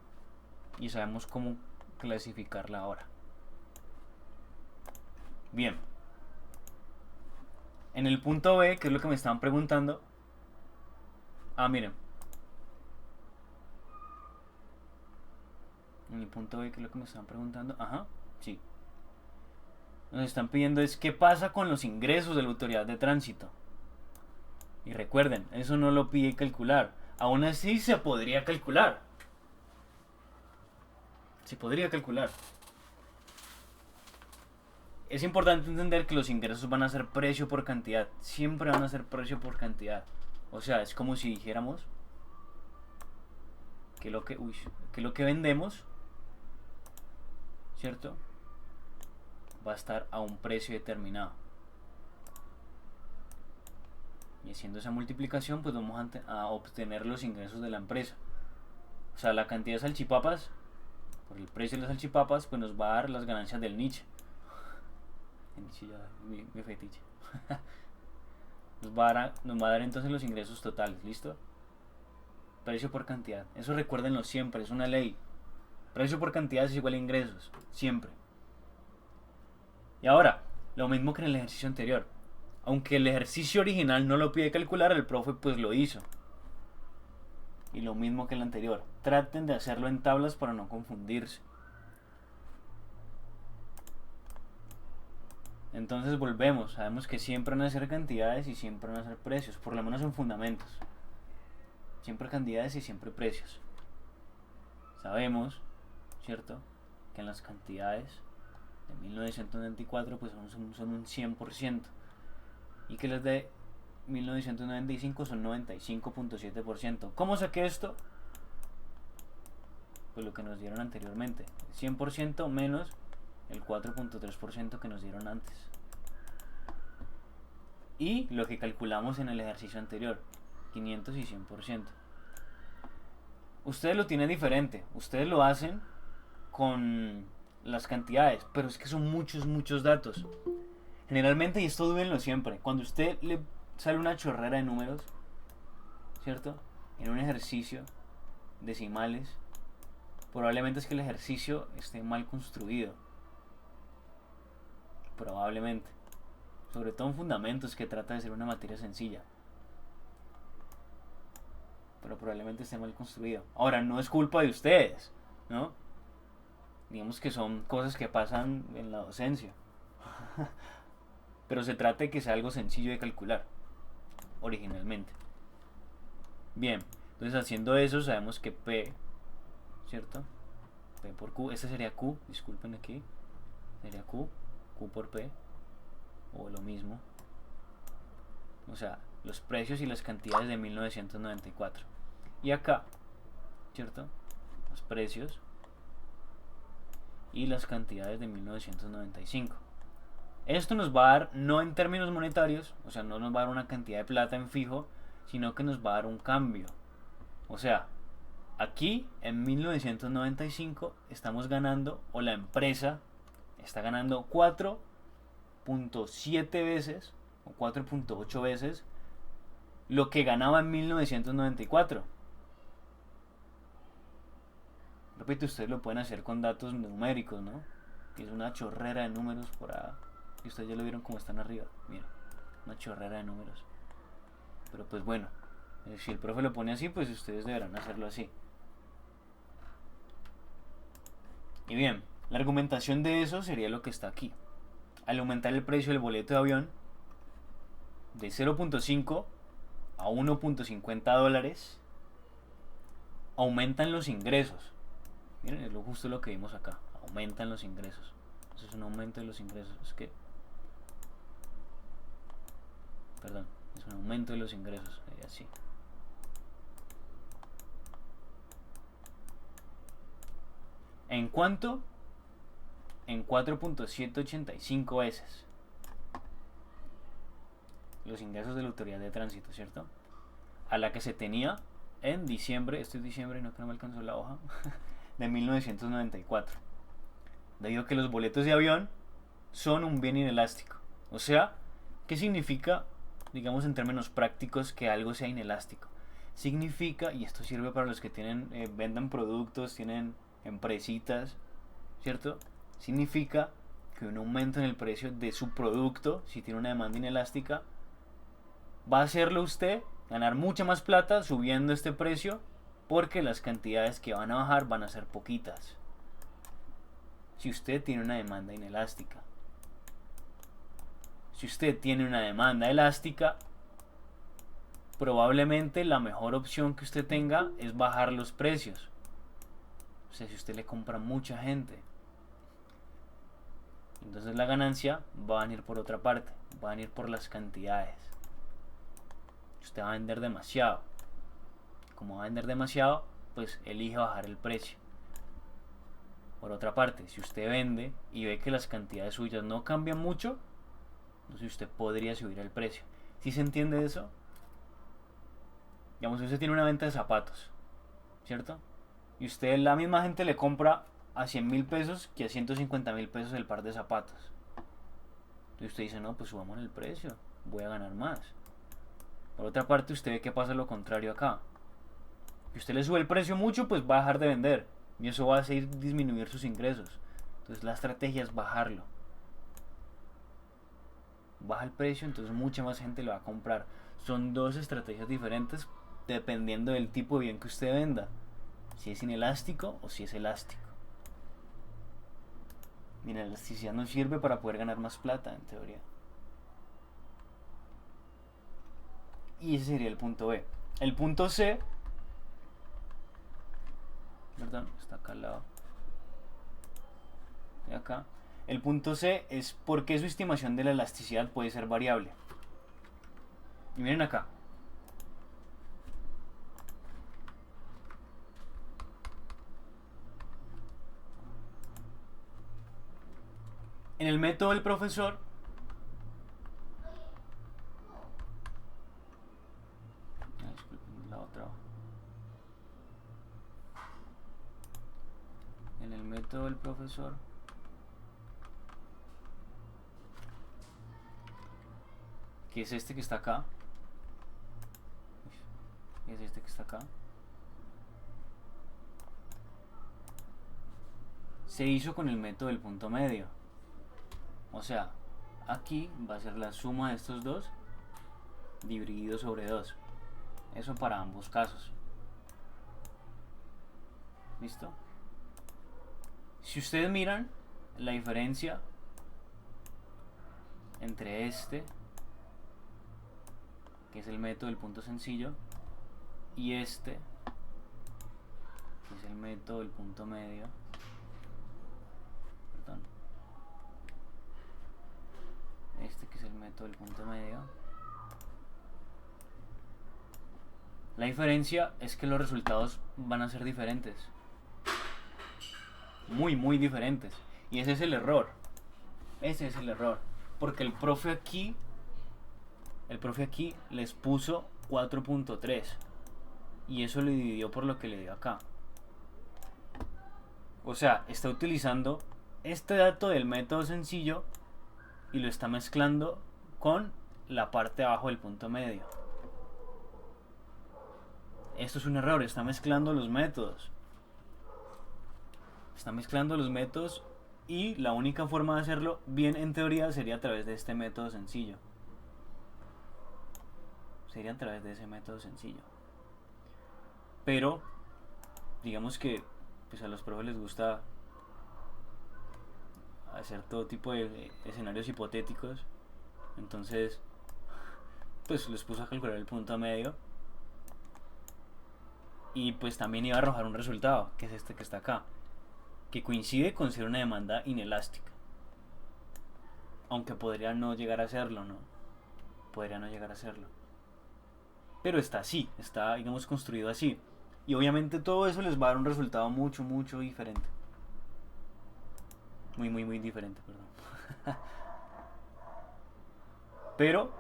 Y sabemos cómo clasificarla ahora. Bien. En el punto B, que es lo que me estaban preguntando. Ah, miren. En el punto B, que es lo que me estaban preguntando. Ajá, sí. Nos están pidiendo es qué pasa con los ingresos de la autoridad de tránsito. Y recuerden, eso no lo pide calcular. Aún así se podría calcular. Se podría calcular. Es importante entender que los ingresos van a ser precio por cantidad. Siempre van a ser precio por cantidad. O sea, es como si dijéramos que lo que vendemos, ¿cierto? Va a estar a un precio determinado. Y haciendo esa multiplicación, pues vamos a obtener los ingresos de la empresa. O sea, la cantidad de salchipapas, por el precio de las salchipapas, pues nos va a dar las ganancias del Nietzsche. El Nietzsche ya mi fetiche. nos va a dar entonces los ingresos totales, ¿listo? Precio por cantidad. Eso recuérdenlo siempre, es una ley. Precio por cantidad es igual a ingresos, siempre. Y ahora, lo mismo que en el ejercicio anterior. Aunque el ejercicio original no lo pide calcular, el profe pues lo hizo. Y lo mismo que el anterior. Traten de hacerlo en tablas para no confundirse. Entonces volvemos. Sabemos que siempre van a ser cantidades y siempre van a ser precios. Por lo menos en fundamentos. Siempre cantidades y siempre precios. Sabemos, ¿cierto? Que en las cantidades de 1994 pues son un 100%. Y que las de 1995 son 95.7%. ¿Cómo saqué esto? Pues lo que nos dieron anteriormente. 100% menos el 4.3% que nos dieron antes. Y lo que calculamos en el ejercicio anterior. 500 y 100%. Ustedes lo tienen diferente. Ustedes lo hacen con las cantidades. Pero es que son muchos datos. Generalmente, y esto dúbenlo siempre, cuando usted le sale una chorrera de números, ¿cierto? En un ejercicio, decimales, probablemente es que el ejercicio esté mal construido. Probablemente. Sobre todo en fundamentos, que trata de ser una materia sencilla. Pero probablemente esté mal construido. Ahora, no es culpa de ustedes, ¿no? Digamos que son cosas que pasan en la docencia. Pero se trata de que sea algo sencillo de calcular originalmente. Bien, entonces haciendo eso sabemos que P, ¿cierto? P por Q, este sería Q, disculpen aquí. Sería Q por P, o lo mismo. O sea, los precios y las cantidades de 1994. Y acá, ¿cierto? Los precios y las cantidades de 1995. Esto nos va a dar, no en términos monetarios, o sea, no nos va a dar una cantidad de plata en fijo, sino que nos va a dar un cambio. O sea, aquí en 1995 estamos ganando, o la empresa está ganando 4.7 veces o 4.8 veces lo que ganaba en 1994. Repito, ustedes lo pueden hacer con datos numéricos, ¿no? Que es una chorrera de números por ahí. Y ustedes ya lo vieron como están arriba. Mira, una chorrera de números. Pero pues bueno, si el profe lo pone así, pues ustedes deberán hacerlo así. Y bien, la argumentación de eso sería lo que está aquí. Al aumentar el precio del boleto de avión de 0.5 a 1.50 dólares, aumentan los ingresos. Miren, es justo lo que vimos acá. Aumentan los ingresos. Eso es un aumento de los ingresos. Es un aumento de los ingresos. Así. ¿En cuánto? En 4.785 veces. Los ingresos de la autoridad de tránsito, ¿cierto? A la que se tenía en diciembre, esto es diciembre, no que no me alcanzó la hoja, de 1994. Debido a que los boletos de avión son un bien inelástico. O sea, ¿qué significa, digamos en términos prácticos, que algo sea inelástico? Significa, y esto sirve para los que tienen vendan productos, tienen empresitas, ¿cierto? Significa que un aumento en el precio de su producto, si tiene una demanda inelástica, va a hacerlo usted ganar mucha más plata subiendo este precio, porque las cantidades que van a bajar van a ser poquitas. Si usted tiene una demanda inelástica. Si usted tiene una demanda elástica, probablemente la mejor opción que usted tenga es bajar los precios. O sea, si usted le compra a mucha gente, entonces la ganancia va a venir por otra parte, va a venir por las cantidades. Usted va a vender demasiado. Como va a vender demasiado, pues elige bajar el precio. Por otra parte, si usted vende y ve que las cantidades suyas no cambian mucho, entonces usted podría subir el precio. ¿Sí se entiende eso? Digamos, usted tiene una venta de zapatos, ¿cierto? Y usted, la misma gente le compra a 100.000 pesos que a 150.000 pesos el par de zapatos. Entonces usted dice, no, pues subamos el precio, voy a ganar más. Por otra parte, usted ve que pasa lo contrario acá. Si usted le sube el precio mucho, pues va a dejar de vender. Y eso va a hacer disminuir sus ingresos. Entonces la estrategia es bajarlo. Baja el precio, entonces mucha más gente lo va a comprar. Son dos estrategias diferentes dependiendo del tipo de bien que usted venda. Si es inelástico o si es elástico. Y la elasticidad nos sirve para poder ganar más plata, en teoría. Y ese sería el punto B. El punto C, perdón, está acá al lado. Y acá. El punto C es por qué su estimación de la elasticidad puede ser variable. Y miren acá. En el método del profesor, disculpen, la otra. En el método del profesor, que es este que está acá, es este que está acá, se hizo con el método del punto medio. O sea, aquí va a ser la suma de estos dos dividido sobre 2. Eso para ambos casos. ¿Listo? Si ustedes miran la diferencia entre este, que es el método del punto sencillo, y este, que es el método del punto medio, perdón, este que es el método del punto medio, la diferencia es que los resultados van a ser diferentes, muy muy diferentes, y ese es el error. Ese es el error, porque el profe aquí les puso 4.3 y eso lo dividió por lo que le dio acá. O sea, está utilizando este dato del método sencillo y lo está mezclando con la parte de abajo del punto medio. Esto es un error, está mezclando los métodos. Está mezclando los métodos y la única forma de hacerlo bien en teoría sería a través de este método sencillo. Sería a través de ese método sencillo. Pero digamos que pues a los profes les gusta hacer todo tipo de escenarios hipotéticos. Entonces pues les puso a calcular el punto medio y pues también iba a arrojar un resultado, que es este que está acá, que coincide con ser una demanda inelástica, aunque podría no llegar a serlo, ¿no? Podría no llegar a serlo, pero está así, está, digamos, construido así, y obviamente todo eso les va a dar un resultado mucho, mucho diferente, muy, muy, muy diferente, perdón. Pero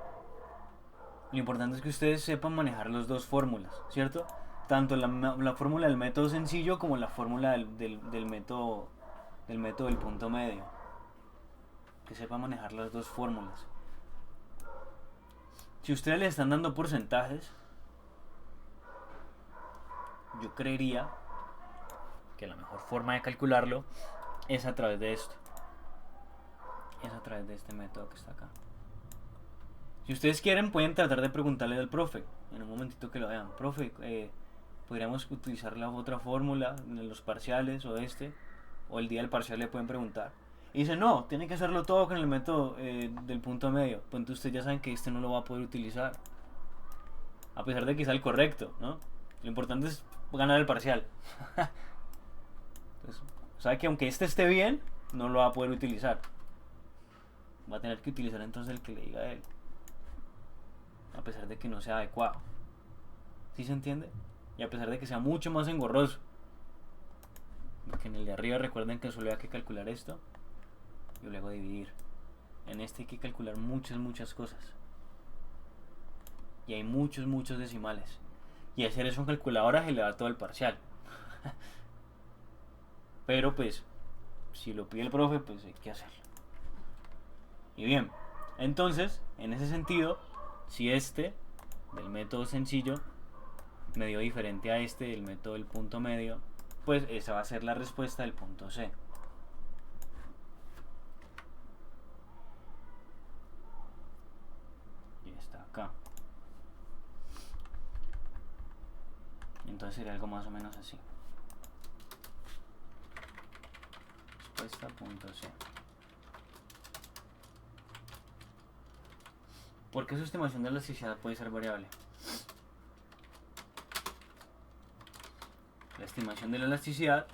lo importante es que ustedes sepan manejar las dos fórmulas, ¿cierto? Tanto la fórmula del método sencillo como la fórmula del método del punto medio. Que sepan manejar las dos fórmulas. Si ustedes le están dando porcentajes, yo creería que la mejor forma de calcularlo es a través de esto. Es a través de este método que está acá. Si ustedes quieren, pueden tratar de preguntarle al profe, en un momentito que lo vean. Profe, podríamos utilizar la otra fórmula en los parciales o el día del parcial le pueden preguntar. Y dice, no, tiene que hacerlo todo con el método del punto medio. Pues entonces ustedes ya saben que no lo va a poder utilizar. A pesar de que sea el correcto, ¿no? Lo importante es ganar el parcial. Entonces, sabe que aunque esté bien, no lo va a poder utilizar. Va a tener que utilizar entonces el que le diga a él. A pesar de que no sea adecuado. ¿Sí se entiende? Y a pesar de que sea mucho más engorroso. Porque en el de arriba recuerden que solo hay que calcular esto y luego dividir. En este hay que calcular muchas cosas. Y hay muchos decimales. Y hacer eso en calculadora se le da todo el parcial. Pero pues, si lo pide el profe, pues hay que hacerlo. Y bien, entonces, en ese sentido, si este del método sencillo me dio diferente a este del método del punto medio, pues esa va a ser la respuesta del punto C. Y está acá. Entonces sería algo más o menos así. Respuesta punto C. ¿Por qué su estimación de elasticidad puede ser variable? La estimación de la elasticidad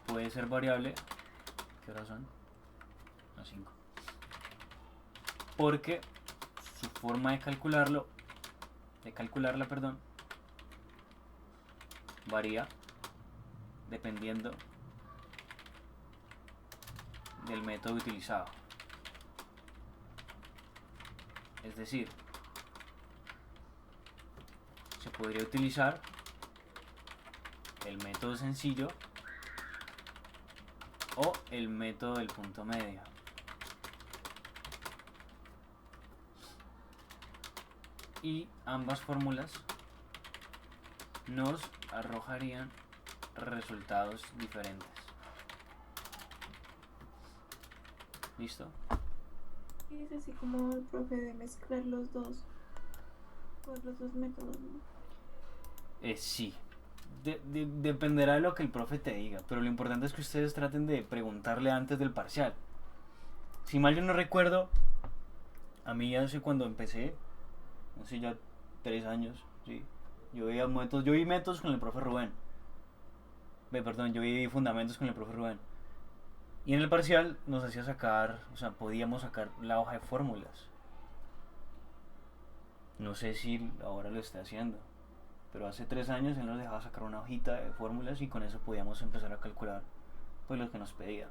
puede ser variable. ¿Qué horas son? Las 5. Porque su forma de calcularla, varía dependiendo del método utilizado. Es decir, se podría utilizar el método sencillo o el método del punto medio. Y ambas fórmulas nos arrojarían resultados diferentes. ¿Listo? Y es así como el profe de mezclar los dos, pues los dos métodos, ¿no? Sí. Dependerá de lo que el profe te diga, pero lo importante es que ustedes traten de preguntarle antes del parcial. Si mal yo no recuerdo, a mí ya hace cuando empecé, no sé, ya 3 años, ¿sí? Yo vi métodos con el profe Rubén. Yo vi fundamentos con el profe Rubén. Y en el parcial nos hacía sacar, o sea, podíamos sacar la hoja de fórmulas. No sé si ahora lo está haciendo, pero hace 3 años él nos dejaba sacar una hojita de fórmulas y con eso podíamos empezar a calcular pues lo que nos pedía.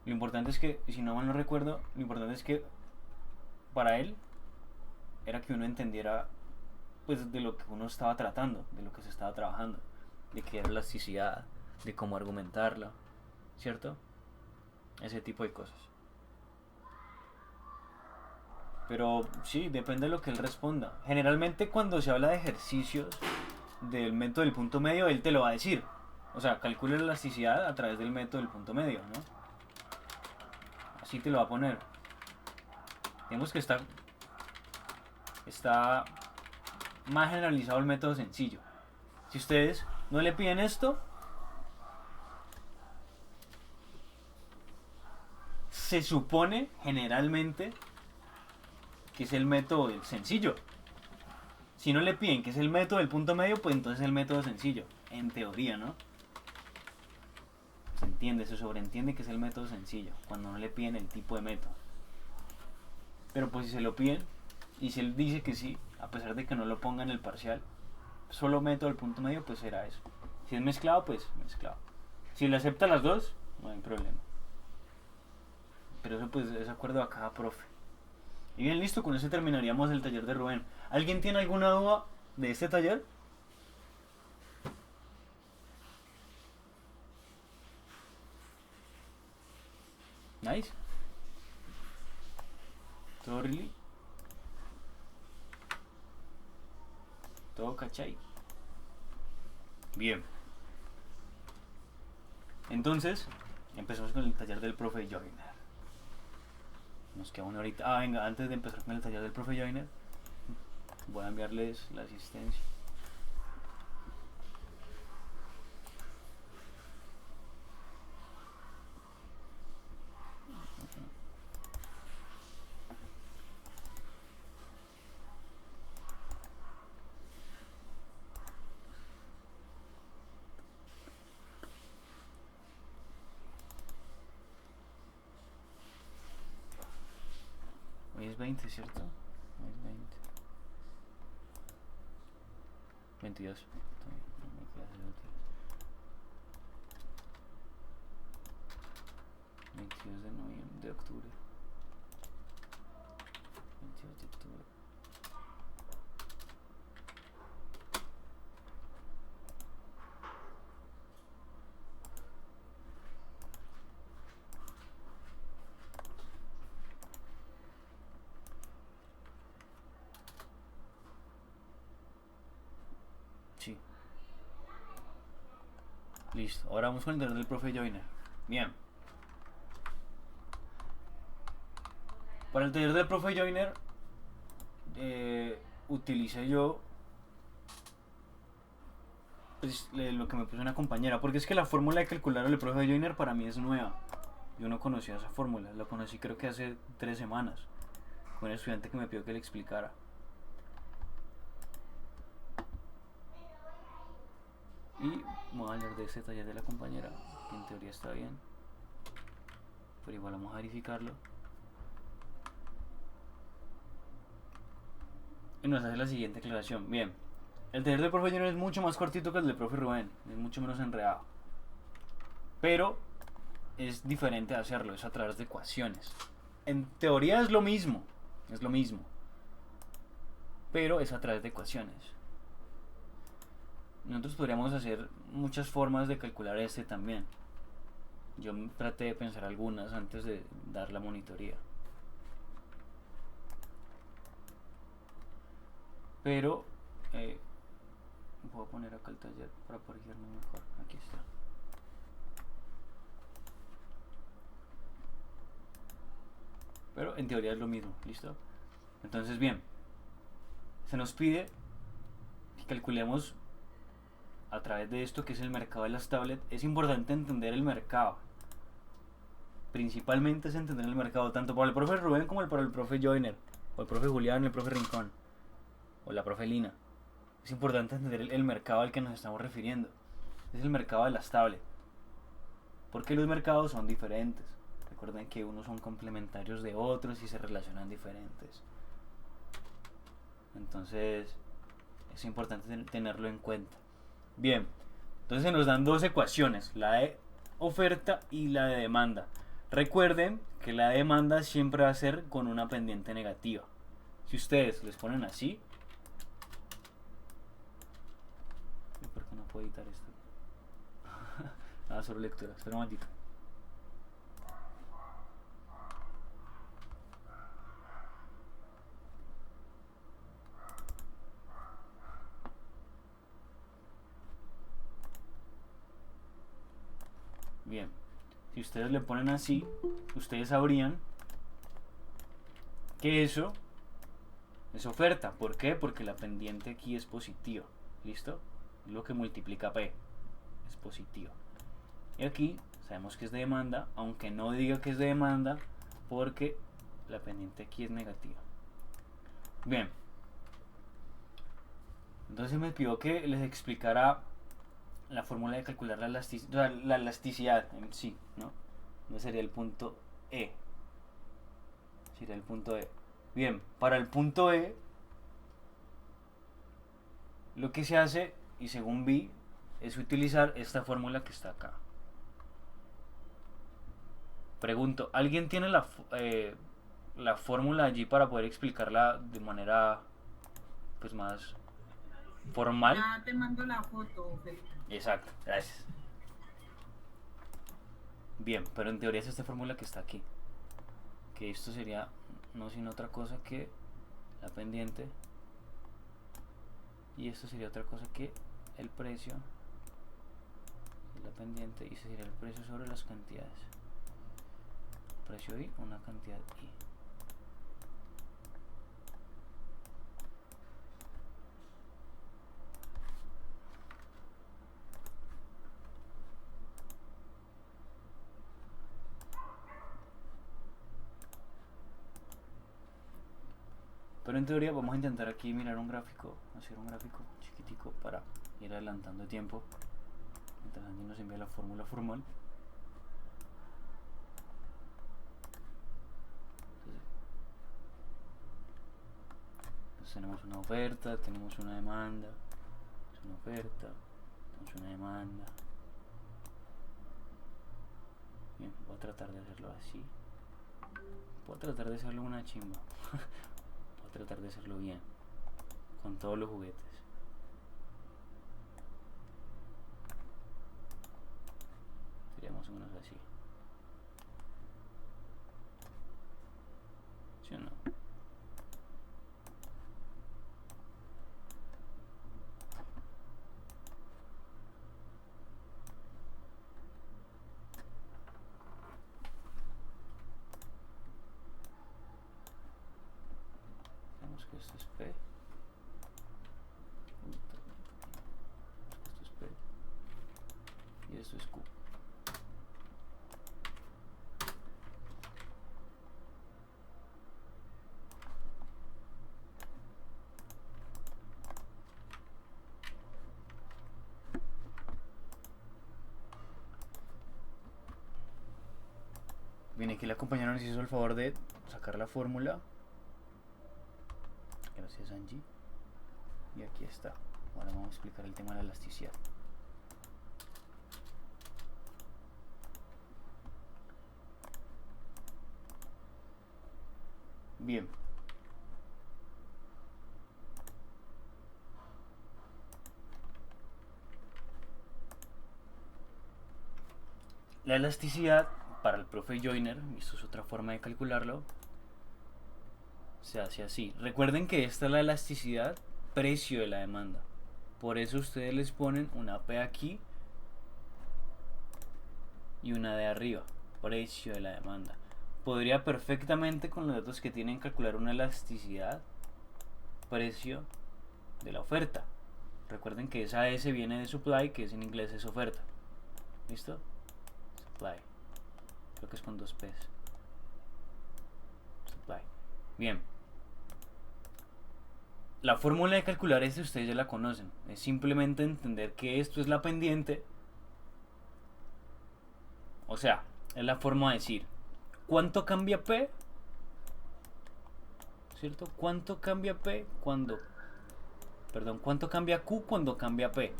Lo importante es que, si no mal no recuerdo, lo importante es que para él era que uno entendiera pues de lo que uno estaba tratando, de lo que se estaba trabajando, de qué era elasticidad, de cómo argumentarla, ¿cierto? Ese tipo de cosas. Pero sí, depende de lo que él responda. Generalmente cuando se habla de ejercicios del método del punto medio, él te lo va a decir. O sea, calcula la elasticidad a través del método del punto medio, ¿no? Así te lo va a poner. Digamos que está más generalizado el método sencillo. Si ustedes no le piden esto, se supone generalmente que es el método del sencillo. Si no le piden que es el método del punto medio, pues entonces es el método sencillo. En teoría, ¿no? Se sobreentiende que es el método sencillo cuando no le piden el tipo de método. Pero pues si se lo piden y si él dice que sí, a pesar de que no lo ponga en el parcial, solo método del punto medio, pues será eso. Si es mezclado, pues mezclado. Si le acepta las dos, no hay problema. Pero eso pues es acuerdo a cada profe. Y bien, listo, con eso terminaríamos el taller de Rubén. ¿Alguien tiene alguna duda de este taller? Nice. ¿Todo really? ¿Todo cachai? Bien. Entonces, Empezamos con el taller del profe Joyner. Nos queda una horita. Ah, venga, antes de empezar con el taller del profe Joyner, voy a enviarles la asistencia. Hoy es 20, ¿cierto? Hoy es 20. 22. No me queda hacer útil. 22 de noviembre, de octubre. 22 de octubre. Sí. Listo. Ahora vamos con el taller del profe Joyner. Bien. Para el taller del profe Joyner utilicé yo pues, lo que me puso una compañera, porque es que la fórmula de calcular el profe Joyner para mí es nueva. Yo no conocía esa fórmula, la conocí creo que hace 3 semanas con un estudiante que me pidió que le explicara. Y vamos a hablar de este taller de la compañera, que en teoría está bien, pero igual vamos a verificarlo. Y nos hace la siguiente aclaración. Bien, el taller del profe Junior es mucho más cortito que el del profe Rubén, es mucho menos enredado, pero es diferente de hacerlo, es a través de ecuaciones. En teoría es lo mismo, pero es a través de ecuaciones. Nosotros podríamos hacer muchas formas de calcular este también. Yo traté de pensar algunas antes de dar la monitoría. Pero voy a poner acá el taller para corregirme mejor. Aquí está. Pero en teoría es lo mismo, ¿listo? Entonces bien, se nos pide que calculemos a través de esto que es el mercado de las tablets. Es importante entender el mercado. Principalmente es entender el mercado tanto para el profe Rubén como para el profe Joyner, o el profe Julián, el profe Rincón, o la profe Lina. Es importante entender el mercado al que nos estamos refiriendo. Es el mercado de las tablets. Porque los mercados son diferentes. Recuerden que unos son complementarios de otros y se relacionan diferentes. Entonces es importante tenerlo en cuenta. Bien, entonces nos dan dos ecuaciones, la de oferta y la de demanda. Recuerden que la demanda siempre va a ser con una pendiente negativa. Si ustedes les ponen así, ¿por qué no puedo editar esto? Nada, solo lectura, espera un momentito. Bien, si ustedes le ponen así, ustedes sabrían que eso es oferta. ¿Por qué? Porque la pendiente aquí es positiva. ¿Listo? Lo que multiplica P es positivo. Y aquí sabemos que es de demanda, aunque no diga que es de demanda, porque la pendiente aquí es negativa. Bien. Entonces me pidió que les explicara la fórmula de calcular la elasticidad en sí, ¿no? No sería el punto E. Sería el punto E. Bien, para el punto E, lo que se hace, y según vi, es utilizar esta fórmula que está acá. Pregunto, ¿alguien tiene la fórmula allí para poder explicarla de manera pues más formal? Ya te mando la foto, Felipe. Exacto, gracias. Bien, pero en teoría es esta fórmula que está aquí. Que esto sería no sin otra cosa que la pendiente. Y esto sería otra cosa que el precio. la pendiente, y ese sería el precio sobre las cantidades. Precio y una cantidad y. Pero en teoría vamos a intentar aquí mirar un gráfico, hacer un gráfico chiquitico para ir adelantando tiempo mientras Angie nos envía la fórmula formal. Entonces tenemos una oferta, tenemos una demanda, es una oferta, tenemos una demanda. Bien, voy a tratar de hacerlo así. Voy a tratar de hacerlo una chimba. Voy a tratar de hacerlo bien, con todos los juguetes. Sería más o menos así. ¿Sí o no? Digamos que esto es P. Esto es P. Y esto es Q. Bien, aquí la compañera nos hizo el favor de sacar la fórmula. Gracias, Angie. Y aquí está. Ahora vamos a explicar el tema de la elasticidad. Bien. La elasticidad para el profe Joyner, y esto es otra forma de calcularlo, se hace así. Recuerden que esta es la elasticidad precio de la demanda. Por eso ustedes les ponen una P aquí y una de arriba, precio de la demanda. Podría perfectamente con los datos que tienen calcular una elasticidad precio de la oferta. Recuerden que esa S viene de supply, que es en inglés es oferta. ¿Listo? Supply. Creo que es con 2 P's. Supply. Bien. La fórmula de calcular esto ustedes ya la conocen. Es simplemente entender que esto es la pendiente. O sea, es la forma de decir ¿cuánto cambia P? ¿Cierto? ¿Cuánto cambia P cuando... Perdón, ¿cuánto cambia Q cuando cambia P?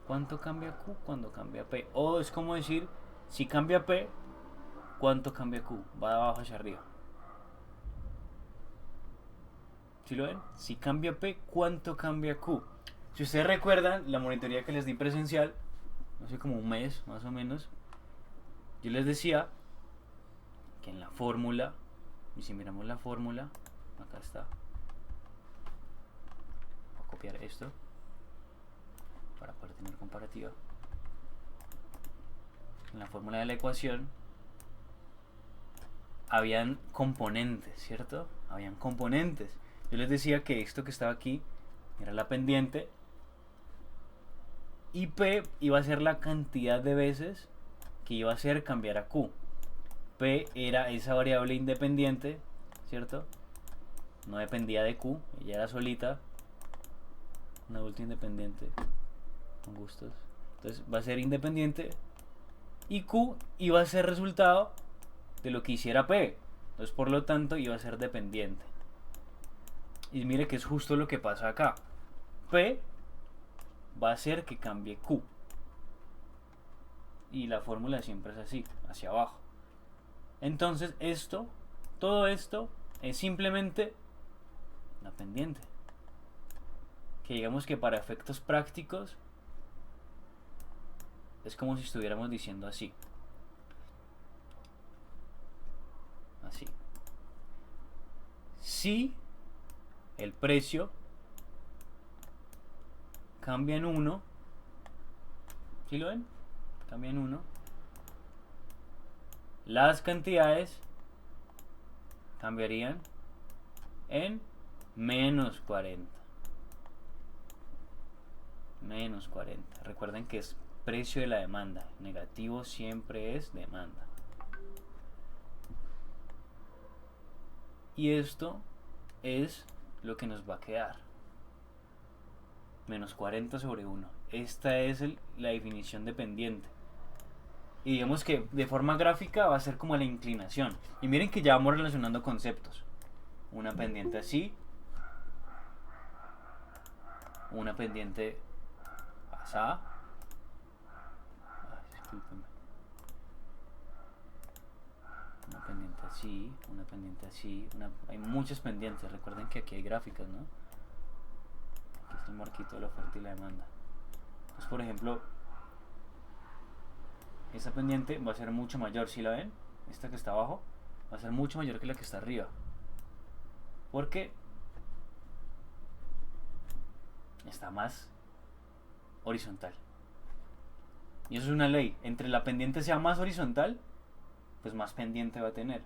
¿Cuánto cambia Q cuando cambia P? O es como decir, si cambia P, ¿cuánto cambia Q? Va de abajo hacia arriba. ¿Sí lo ven? Si cambia P, ¿cuánto cambia Q? Si ustedes recuerdan la monitoría que les di presencial, no sé, como un mes más o menos, yo les decía que en la fórmula, y si miramos la fórmula, acá está, voy a copiar esto para poder tener comparativa. En la fórmula de la ecuación habían componentes, ¿cierto? Habían componentes. Yo les decía que esto que estaba aquí era la pendiente y P iba a ser la cantidad de veces que iba a hacer cambiar a Q. P era esa variable independiente, ¿cierto? No dependía de Q, ella era solita, una adulta independiente, con gustos. Entonces va a ser independiente y Q iba a ser resultado de lo que hiciera P. Entonces por lo tanto iba a ser dependiente. Y mire que es justo lo que pasa acá. P va a hacer que cambie Q. Y la fórmula siempre es así, hacia abajo. Entonces esto, todo esto es simplemente la pendiente. Que digamos que para efectos prácticos es como si estuviéramos diciendo así. Así. Si el precio cambia en 1, ¿Sí lo ven? Cambian uno. Las cantidades cambiarían en menos 40. Menos 40. Recuerden que es precio de la demanda. Negativo siempre es demanda. Y esto es lo que nos va a quedar. Menos 40 sobre 1. Esta es la definición de pendiente. Y digamos que de forma gráfica va a ser como la inclinación. Y miren que ya vamos relacionando conceptos. Una pendiente así. Una pendiente asá. Discúlpenme. Una pendiente así. Una pendiente así. Hay muchas pendientes. Recuerden que aquí hay gráficas, ¿no? Aquí está el marquito de la oferta y la demanda. Entonces, por ejemplo, esta pendiente va a ser mucho mayor, ¿sí la ven? Esta que está abajo va a ser mucho mayor que la que está arriba, porque está más horizontal. Y eso es una ley. Entre la pendiente sea más horizontal, pues más pendiente va a tener,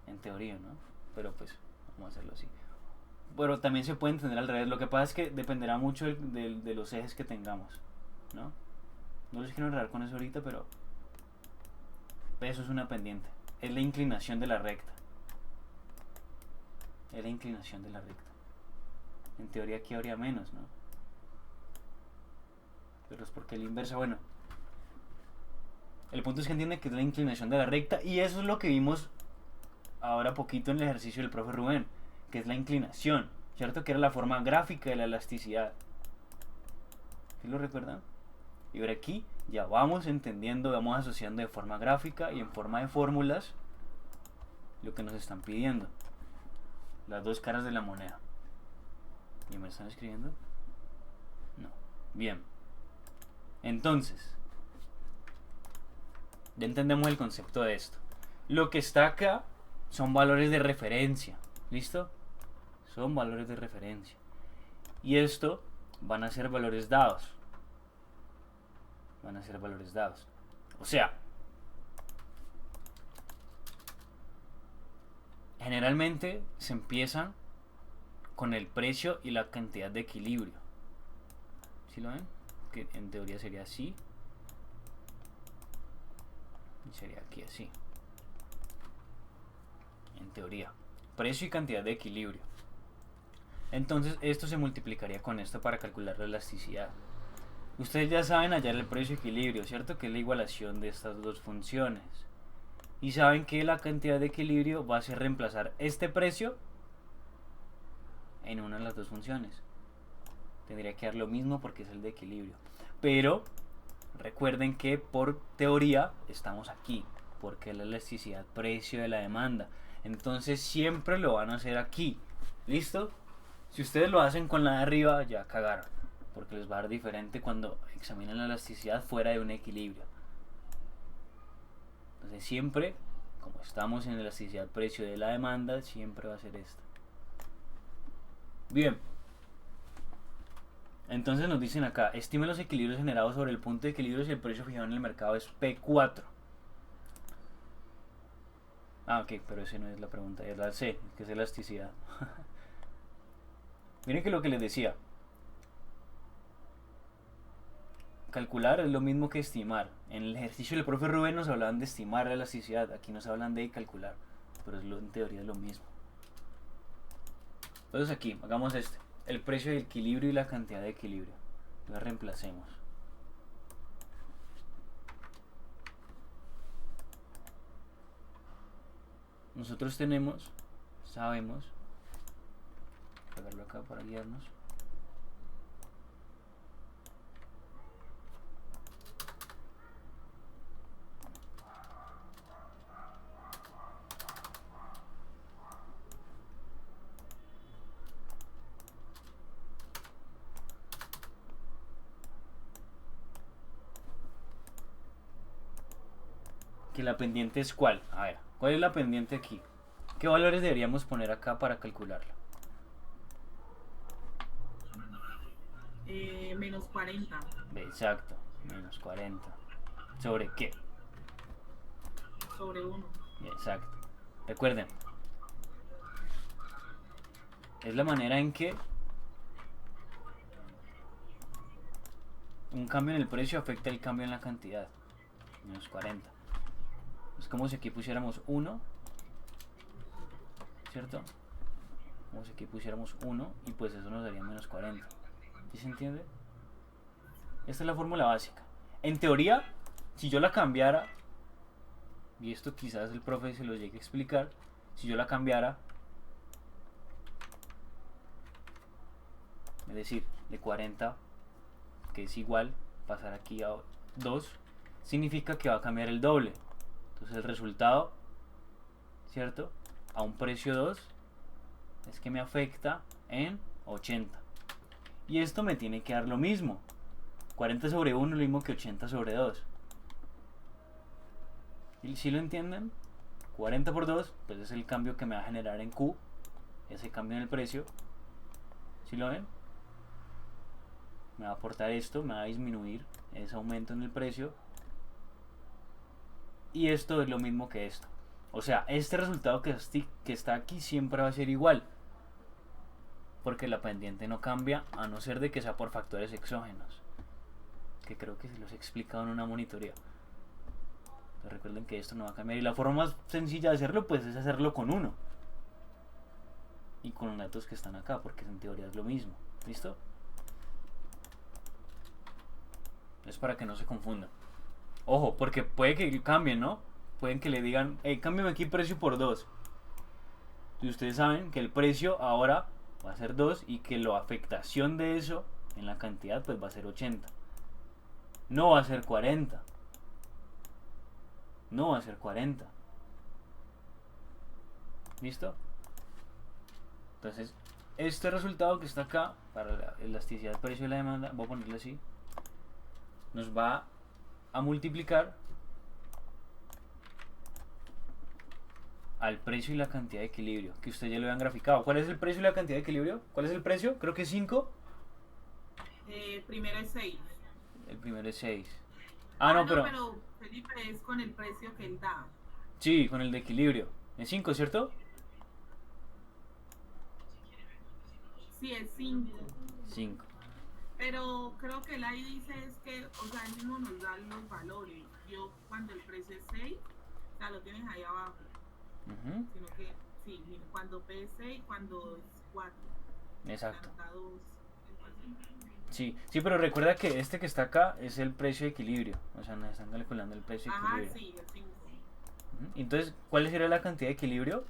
en teoría, ¿no? Pero pues vamos a hacerlo así. Pero también se puede entender al revés. Lo que pasa es que dependerá mucho de los ejes que tengamos, ¿no? No les quiero enredar con eso ahorita, pero eso es una pendiente. Es la inclinación de la recta. Es la inclinación de la recta. En teoría aquí habría menos, ¿no? Pero es porque la inversa, bueno. El punto es que entiende que es la inclinación de la recta. Y eso es lo que vimos ahora poquito en el ejercicio del profe Rubén, que es la inclinación, ¿cierto? Que era la forma gráfica de la elasticidad. ¿Sí lo recuerdan? Y ahora aquí ya vamos entendiendo, vamos asociando de forma gráfica y en forma de fórmulas lo que nos están pidiendo. Las dos caras de la moneda. ¿Y me están escribiendo? No. Bien. Entonces, ya entendemos el concepto de esto. Lo que está acá son valores de referencia. ¿Listo? Son valores de referencia. Y esto van a ser valores dados. Van a ser valores dados. O sea, generalmente se empieza con el precio y la cantidad de equilibrio. ¿Sí lo ven? Que en teoría sería así. Y sería aquí así. En teoría. Precio y cantidad de equilibrio. Entonces esto se multiplicaría con esto para calcular la elasticidad. Ustedes ya saben hallar el precio y equilibrio, ¿cierto? Que es la igualación de estas dos funciones. Y saben que la cantidad de equilibrio va a ser reemplazar este precio en una de las dos funciones. Tendría que dar lo mismo porque es el de equilibrio. Pero recuerden que por teoría estamos aquí, porque es la elasticidad precio de la demanda. Entonces siempre lo van a hacer aquí. ¿Listo? Si ustedes lo hacen con la de arriba, ya cagaron, porque les va a dar diferente cuando examinan la elasticidad fuera de un equilibrio. Entonces siempre, como estamos en elasticidad precio de la demanda, siempre va a ser esto. Bien. Entonces nos dicen acá, estime los equilibrios generados sobre el punto de equilibrio si el precio fijado en el mercado es P4. Ah, ok, pero esa no es la pregunta, es la C, que es elasticidad. Miren que lo que les decía, calcular es lo mismo que estimar. En el ejercicio del profe Rubén nos hablaban de estimar la elasticidad, aquí nos hablan de calcular, pero en teoría es lo mismo. Entonces aquí, hagamos el precio del equilibrio y la cantidad de equilibrio. Entonces reemplacemos. Nosotros sabemos, pegarlo acá para guiarnos. Que la pendiente es ¿cuál? A ver, ¿cuál es la pendiente aquí? ¿Qué valores deberíamos poner acá para calcularla? Menos 40. Exacto. Menos 40. ¿Sobre qué? Sobre 1. Exacto. Recuerden, es la manera en que un cambio en el precio afecta el cambio en la cantidad. Menos 40. Es como si aquí pusiéramos 1, ¿cierto? Como si aquí pusiéramos 1 y pues eso nos daría menos 40. ¿Sí se entiende? Esta es la fórmula básica. En teoría, si yo la cambiara, y esto quizás el profe se lo llegue a explicar, si yo la cambiara, es decir, de 40, que es igual, pasar aquí a 2, significa que va a cambiar el doble. Entonces el resultado, ¿cierto? A un precio 2 es que me afecta en 80. Y esto me tiene que dar lo mismo. 40 sobre 1 es lo mismo que 80 sobre 2. ¿Y si lo entienden? 40 por 2, pues es el cambio que me va a generar en Q, ese cambio en el precio. ¿Sí lo ven? Me va a aportar esto, me va a disminuir ese aumento en el precio. Y esto es lo mismo que esto. O sea, este resultado que está aquí siempre va a ser igual. Porque la pendiente no cambia, a no ser de que sea por factores exógenos. Que creo que se los he explicado en una monitoría. Pero recuerden que esto no va a cambiar. Y la forma más sencilla de hacerlo, pues es hacerlo con 1. Y con los datos que están acá, porque en teoría es lo mismo. ¿Listo? Es para que no se confundan. Ojo, porque puede que cambien, ¿no? Pueden que le digan, hey, cámbiame aquí precio por 2. Y ustedes saben que el precio ahora va a ser 2 y que la afectación de eso en la cantidad pues va a ser 80. No va a ser 40. No va a ser 40. ¿Listo? Entonces, este resultado que está acá, para la elasticidad del precio de la demanda, voy a ponerle así, nos va a multiplicar al precio y la cantidad de equilibrio, que ustedes ya lo habían graficado. ¿Cuál es el precio y la cantidad de equilibrio? ¿Cuál es el precio? Creo que es 5. Primero es 6. El primero es 6. No, pero Felipe es con el precio que él da. sí, con el de equilibrio. Es 5, ¿cierto? Sí, es 5. 5. Pero creo que él ahí dice es que, o sea, él mismo nos da los valores. Yo cuando el precio es 6, o sea, lo tienes ahí abajo. Sino que, sí, mira, cuando P es 6, cuando es 4. Exacto. Da 2. Sí, pero recuerda que este que está acá es el precio de equilibrio. O sea, nos están calculando el precio de equilibrio. Sí, el 5. Entonces, ¿cuál sería la cantidad de equilibrio?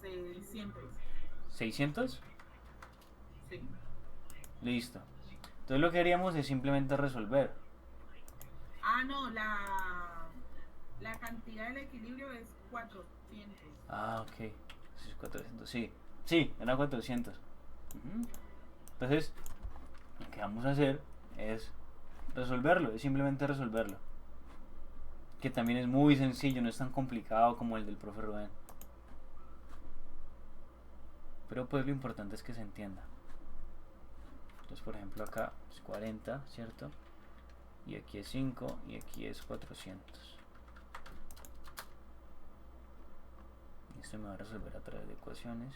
600. ¿600? Sí. Listo. Entonces lo que haríamos es simplemente resolver. No, la cantidad del equilibrio es 400. Ok. Es 400, sí. Sí, era 400. Entonces, lo que vamos a hacer es resolverlo, es simplemente resolverlo. Que también es muy sencillo, no es tan complicado como el del profe Rubén. Pero pues lo importante es que se entienda. Entonces, por ejemplo, acá es 40, ¿cierto? Y aquí es 5 y aquí es 400. Esto me va a resolver a través de ecuaciones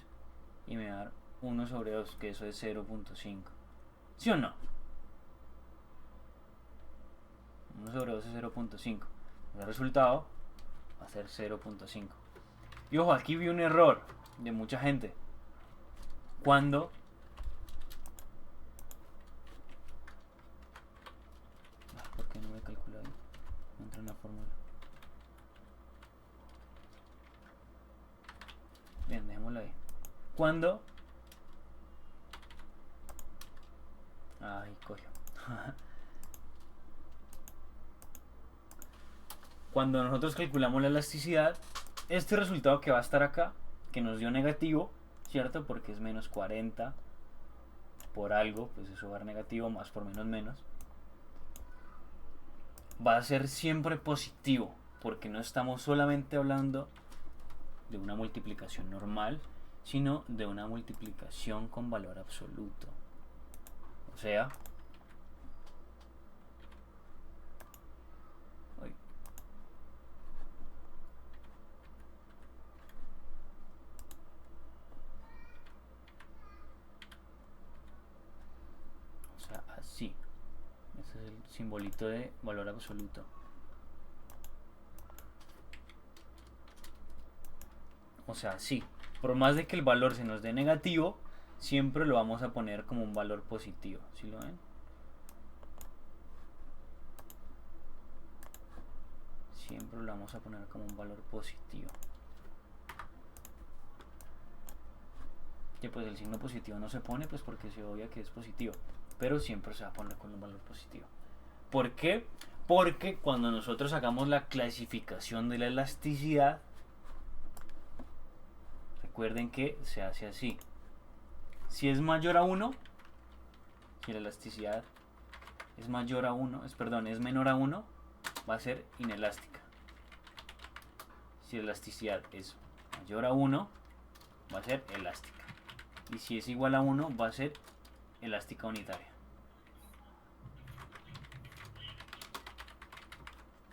y me va a dar 1 sobre 2, que eso es 0.5. ¿Sí o no? 1 sobre 2 es 0.5. El resultado va a ser 0.5. Y ojo, aquí vi un error de mucha gente. Cuando ¿por qué no me calcula ahí? No entra en la fórmula. Bien, dejémoslo ahí. Cuando coño. Cuando nosotros calculamos la elasticidad, este resultado que va a estar acá, que nos dio negativo, ¿cierto? Porque es menos 40 por algo, pues eso va a dar negativo, más por menos, va a ser siempre positivo, porque no estamos solamente hablando de una multiplicación normal, sino de una multiplicación con valor absoluto. O sea, sí. Este es el simbolito de valor absoluto. O sea, sí. Por más de que el valor se nos dé negativo, siempre lo vamos a poner como un valor positivo. ¿Sí lo ven? Siempre lo vamos a poner como un valor positivo. Que pues el signo positivo no se pone pues porque se obvia que es positivo, pero siempre se va a poner con un valor positivo. ¿Por qué? Porque cuando nosotros hagamos la clasificación de la elasticidad, recuerden que se hace así. Si es mayor a 1, si la elasticidad es mayor a 1, es menor a 1, va a ser inelástica. Si la elasticidad es mayor a 1, va a ser elástica. Y si es igual a 1, va a ser elástica unitaria.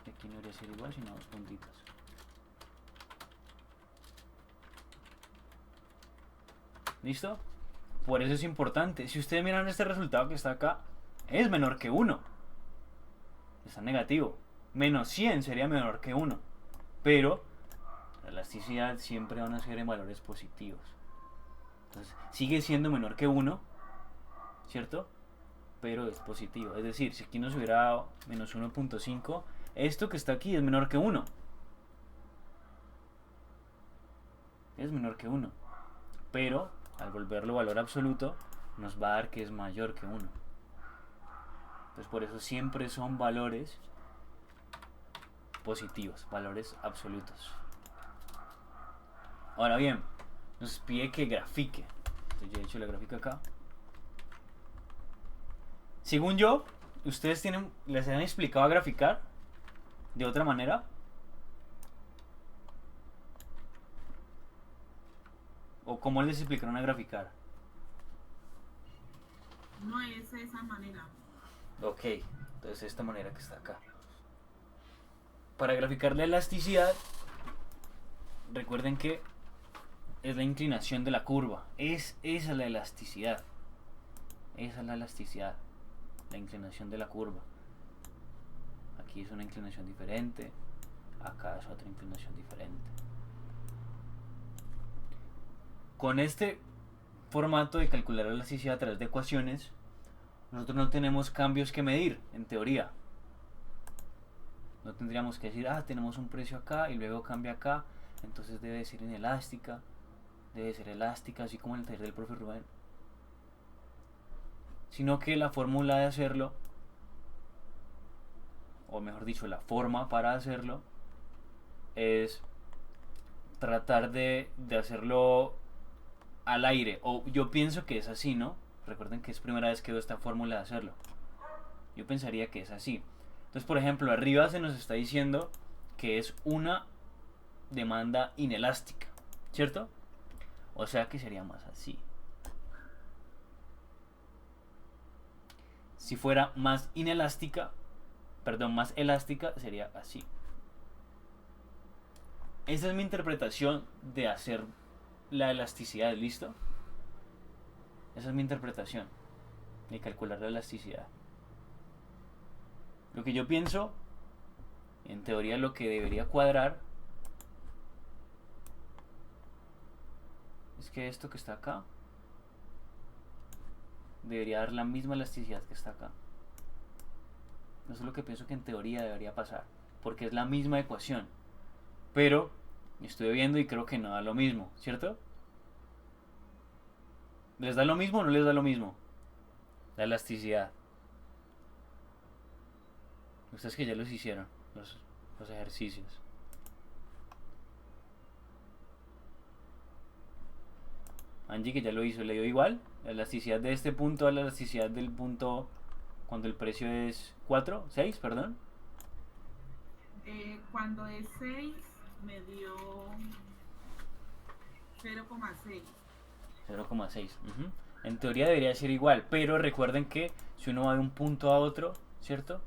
Aquí no debería ser igual, sino dos puntitos. ¿Listo? Por eso es importante. Si ustedes miran este resultado que está acá, es menor que 1. Está negativo. Menos 100 sería menor que 1. Pero la elasticidad siempre van a ser en valores positivos. Entonces sigue siendo menor que 1, ¿cierto? Pero es positivo. Es decir, si aquí nos hubiera dado menos 1.5, esto que está aquí es menor que 1. Es menor que 1. Pero al volverlo valor absoluto, nos va a dar que es mayor que 1. Entonces por eso siempre son valores positivos, valores absolutos. Ahora bien, nos pide que grafique. Entonces yo he hecho la gráfica acá. Según yo, ustedes les han explicado a graficar de otra manera. ¿O cómo les explicaron a graficar? No es de esa manera. Ok, entonces de esta manera que está acá. Para graficar la elasticidad, recuerden que es la inclinación de la curva. Esa es la elasticidad. Esa es la elasticidad. La inclinación de la curva. Aquí es una inclinación diferente. Acá es otra inclinación diferente. Con este formato de calcular la elasticidad a través de ecuaciones, nosotros no tenemos cambios que medir, en teoría. No tendríamos que decir, tenemos un precio acá y luego cambia acá, entonces debe ser inelástica, debe ser elástica, así como en el taller del profe Rubén. Sino que la fórmula de hacerlo, o mejor dicho, la forma para hacerlo, es tratar de hacerlo al aire. O yo pienso que es así, ¿no? Recuerden que es primera vez que veo esta fórmula de hacerlo. Yo pensaría que es así. Entonces, por ejemplo, arriba se nos está diciendo que es una demanda inelástica, ¿cierto? O sea que sería más así. Si fuera más inelástica, más elástica, sería así. Esa es mi interpretación de hacer la elasticidad, ¿listo? Esa es mi interpretación de calcular la elasticidad. Lo que yo pienso, en teoría lo que debería cuadrar, es que esto que está acá debería dar la misma elasticidad que está acá. Eso es lo que pienso que en teoría debería pasar, porque es la misma ecuación. Pero estuve viendo y creo que no da lo mismo, ¿cierto? ¿Les da lo mismo o no les da lo mismo? La elasticidad. Ustedes que ya los hicieron, los ejercicios. Angie que ya lo hizo, ¿le dio igual? La elasticidad de este punto a la elasticidad del punto cuando el precio es 4, 6, perdón. Cuando es 6 me dio 0,6. 0,6. En teoría debería ser igual, pero recuerden que si uno va de un punto a otro, ¿cierto?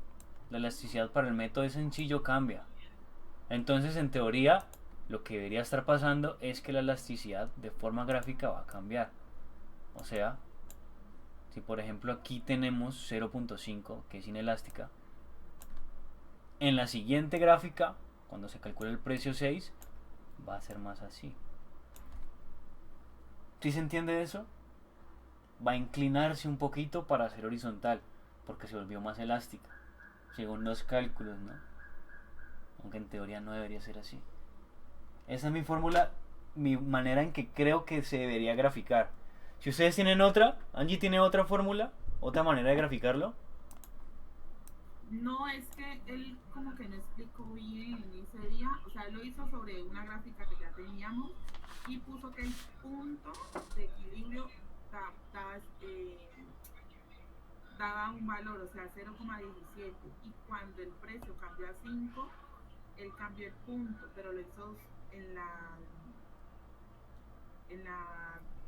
La elasticidad para el método es sencillo, cambia. Entonces, en teoría, lo que debería estar pasando es que la elasticidad de forma gráfica va a cambiar. O sea, Si por ejemplo aquí tenemos 0.5, que es inelástica, en la siguiente gráfica, cuando se calcule el precio 6, va a ser más así. ¿Sí se entiende eso? Va a inclinarse un poquito para ser horizontal, porque se volvió más elástica, según los cálculos, ¿no? Aunque en teoría no debería ser así. Esa es mi fórmula, mi manera en que creo que se debería graficar. Si ustedes tienen otra, Angie tiene otra fórmula, otra manera de graficarlo. No, es que él como que no explicó bien ese día, o sea, él lo hizo sobre una gráfica que ya teníamos y puso que el punto de equilibrio daba un valor, o sea, 0,17, y cuando el precio cambió a 5, él cambió el punto, pero lo hizo en la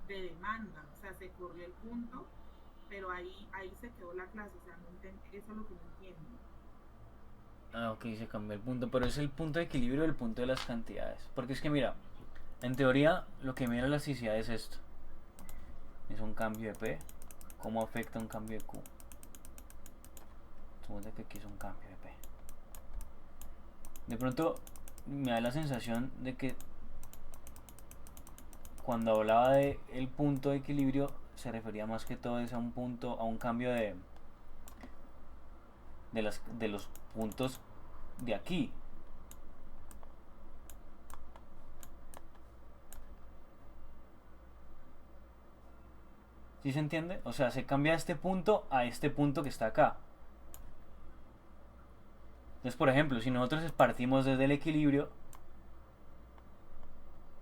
de demanda, o sea, se corrió el punto, pero ahí se quedó la clase, o sea, eso es lo que no entiendo. Ah, ok, se cambió el punto, pero es el punto de equilibrio del punto de las cantidades. Porque es que mira, en teoría lo que mide la elasticidad es esto. Es un cambio de P. ¿Cómo afecta un cambio de Q? Supone que aquí es un cambio de P. De pronto me da la sensación de que cuando hablaba de el punto de equilibrio se refería más que todo a un punto, a un cambio de los puntos de aquí. ¿Sí se entiende? O sea, se cambia este punto a este punto que está acá. Entonces, por ejemplo, si nosotros partimos desde el equilibrio,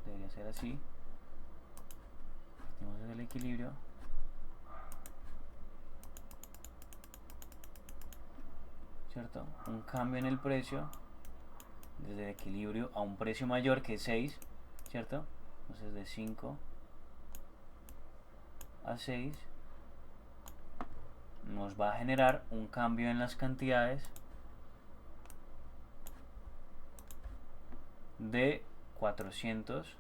debería ser así. Partimos desde el equilibrio. ¿Cierto? Un cambio en el precio desde el equilibrio a un precio mayor que es 6, ¿cierto? Entonces de 5 a 6 nos va a generar un cambio en las cantidades de 400.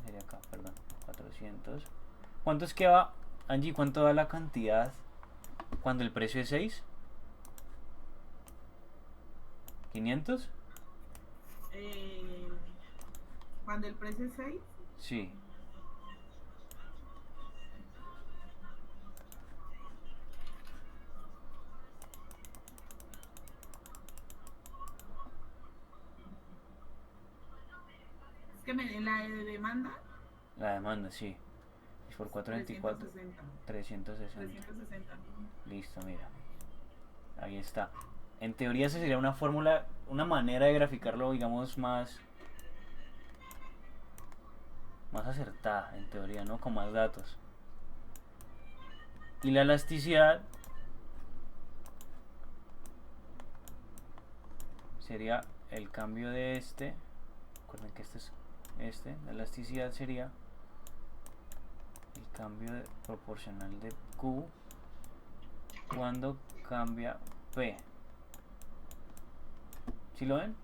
Sería acá, perdón, 400. ¿Cuánto es que va, Angie? ¿Cuánto da la cantidad cuando el precio es 6? ¿500? Cuando el precio es 6, Sí. es que la de demanda, La demanda, sí. Es por 424. 360. 360. Listo, mira. Ahí está. En teoría esa sería una fórmula, una manera de graficarlo, digamos, más acertada, en teoría, ¿no? Con más datos. Y la elasticidad sería el cambio de este. Recuerden que este es este. La elasticidad sería el cambio proporcional de Q cuando cambia P. ¿Sí lo ven?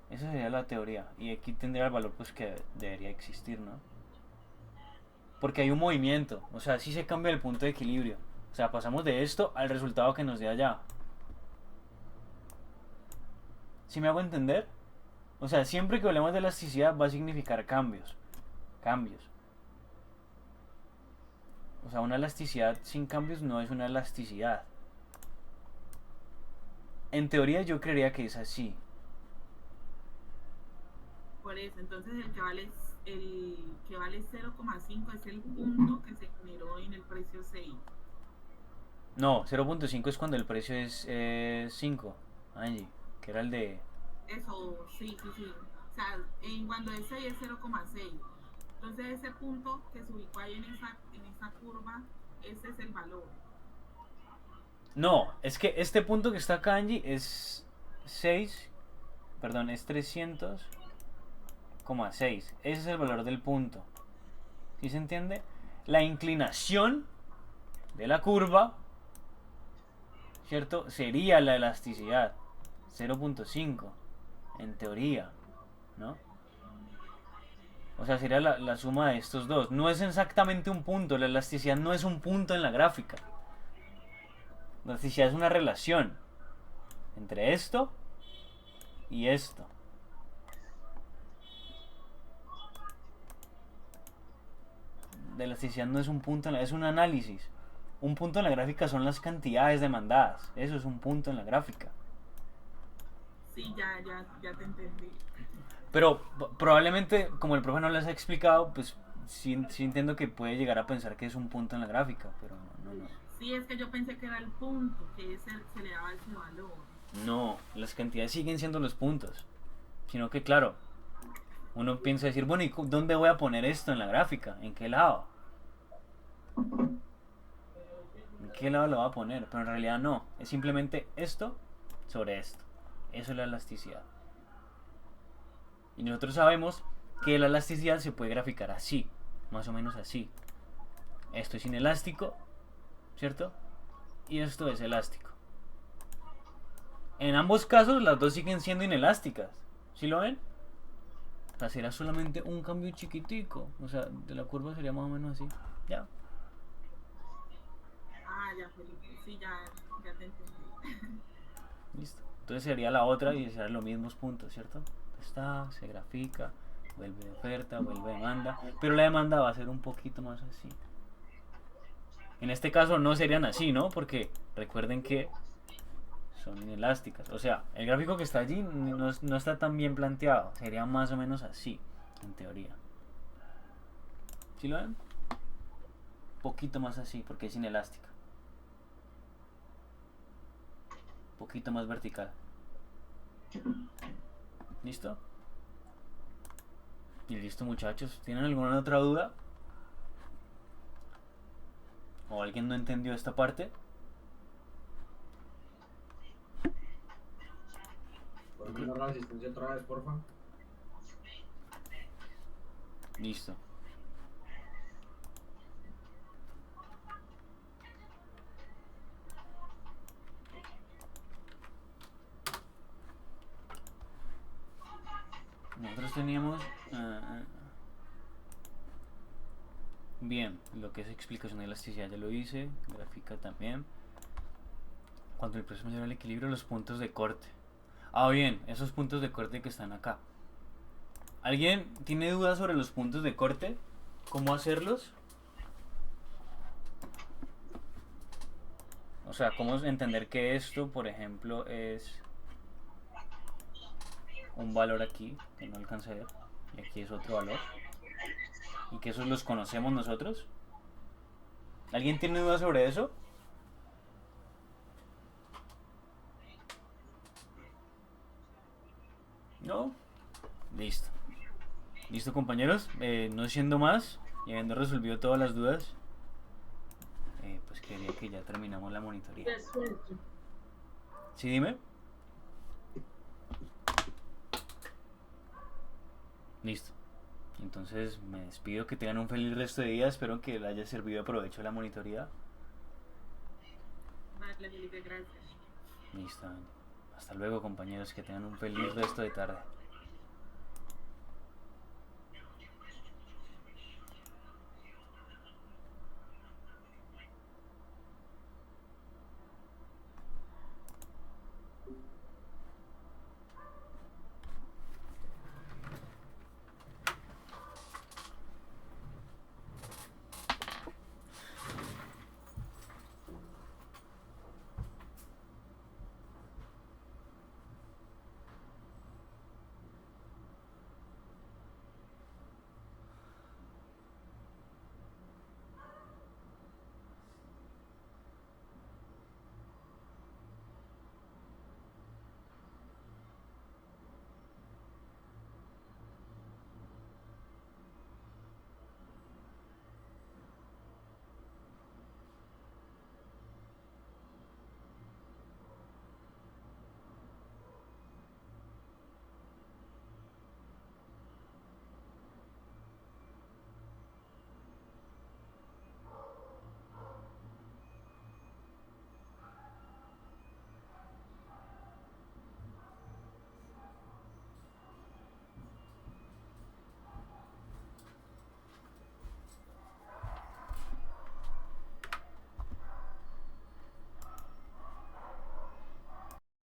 Esa sería la teoría. Y aquí tendría el valor pues que debería existir, ¿no? Porque hay un movimiento. O sea, sí se cambia el punto de equilibrio. O sea, pasamos de esto al resultado que nos dé allá. ¿Sí me hago entender? O sea, siempre que hablemos de elasticidad va a significar cambios. Cambios. O sea, una elasticidad sin cambios no es una elasticidad. En teoría yo creería que es así. Por eso, entonces el que vale 0,5 es el punto que se generó en el precio 6. No, 0.5 es cuando el precio es 5, Angie, que era el de... Eso, sí. O sea, cuando es 6 es 0,6. Entonces ese punto que se ubicó ahí en esa curva, ese es el valor. No, es que este punto que está acá, Angie, es 6, perdón, es 300,6. Ese es el valor del punto. ¿Sí se entiende? La inclinación de la curva, ¿cierto? Sería la elasticidad, 0.5, en teoría, ¿no? O sea, sería la suma de estos dos. No es exactamente un punto. La elasticidad no es un punto en la gráfica. La elasticidad es una relación entre esto y esto. La elasticidad no es un punto, es un análisis. Un punto en la gráfica son las cantidades demandadas. Eso es un punto en la gráfica. Sí, ya te entendí. Pero probablemente, como el profe no les ha explicado, pues sí entiendo que puede llegar a pensar que es un punto en la gráfica, pero no. Sí, es que yo pensé que era el punto, que se le daba ese valor. No, las cantidades siguen siendo los puntos. Sino que, claro, uno piensa decir, bueno, ¿y dónde voy a poner esto en la gráfica? ¿En qué lado? ¿En qué lado lo voy a poner? Pero en realidad no. Es simplemente esto sobre esto. Eso es la elasticidad. Y nosotros sabemos que la elasticidad se puede graficar así. Más o menos así. Esto es inelástico, ¿cierto? Y esto es elástico. En ambos casos las dos siguen siendo inelásticas. ¿Sí lo ven? O sea, será solamente un cambio chiquitico. O sea, de la curva sería más o menos así. Ya. Ah, ya, Felipe. Sí, ya te entendí. Listo. Entonces sería la otra y serían los mismos puntos, ¿cierto? Está, se grafica, vuelve oferta, vuelve demanda. Pero la demanda va a ser un poquito más así. En este caso no serían así, ¿no? Porque recuerden que son inelásticas. O sea, el gráfico que está allí no está tan bien planteado. Sería más o menos así, en teoría. ¿Sí lo ven? Un poquito más así, porque es inelástica. Un poquito más vertical. ¿Listo? Y listo, muchachos. ¿Tienen alguna otra duda? ¿O alguien no entendió esta parte? ¿Puedes mirar la asistencia otra vez, porfa? Listo. Nosotros teníamos... bien, lo que es explicación de elasticidad ya lo hice. Gráfica también. Cuando el precio mayor al equilibrio, los puntos de corte. Ah, bien, esos puntos de corte que están acá. ¿Alguien tiene dudas sobre los puntos de corte? ¿Cómo hacerlos? O sea, ¿cómo entender que esto, por ejemplo, es un valor aquí, que no alcancé a ver, y aquí es otro valor, y que esos los conocemos nosotros? ¿Alguien tiene dudas sobre eso? ¿No? Listo. Listo, compañeros. No siendo más y habiendo resolvido todas las dudas, pues quería que ya terminamos la monitoría. ¿Sí, dime? Listo. Entonces me despido, que tengan un feliz resto de día. Espero que les haya servido de provecho la monitoría. Vale, Felipe, gracias. Listo. Hasta luego, compañeros, que tengan un feliz resto de tarde.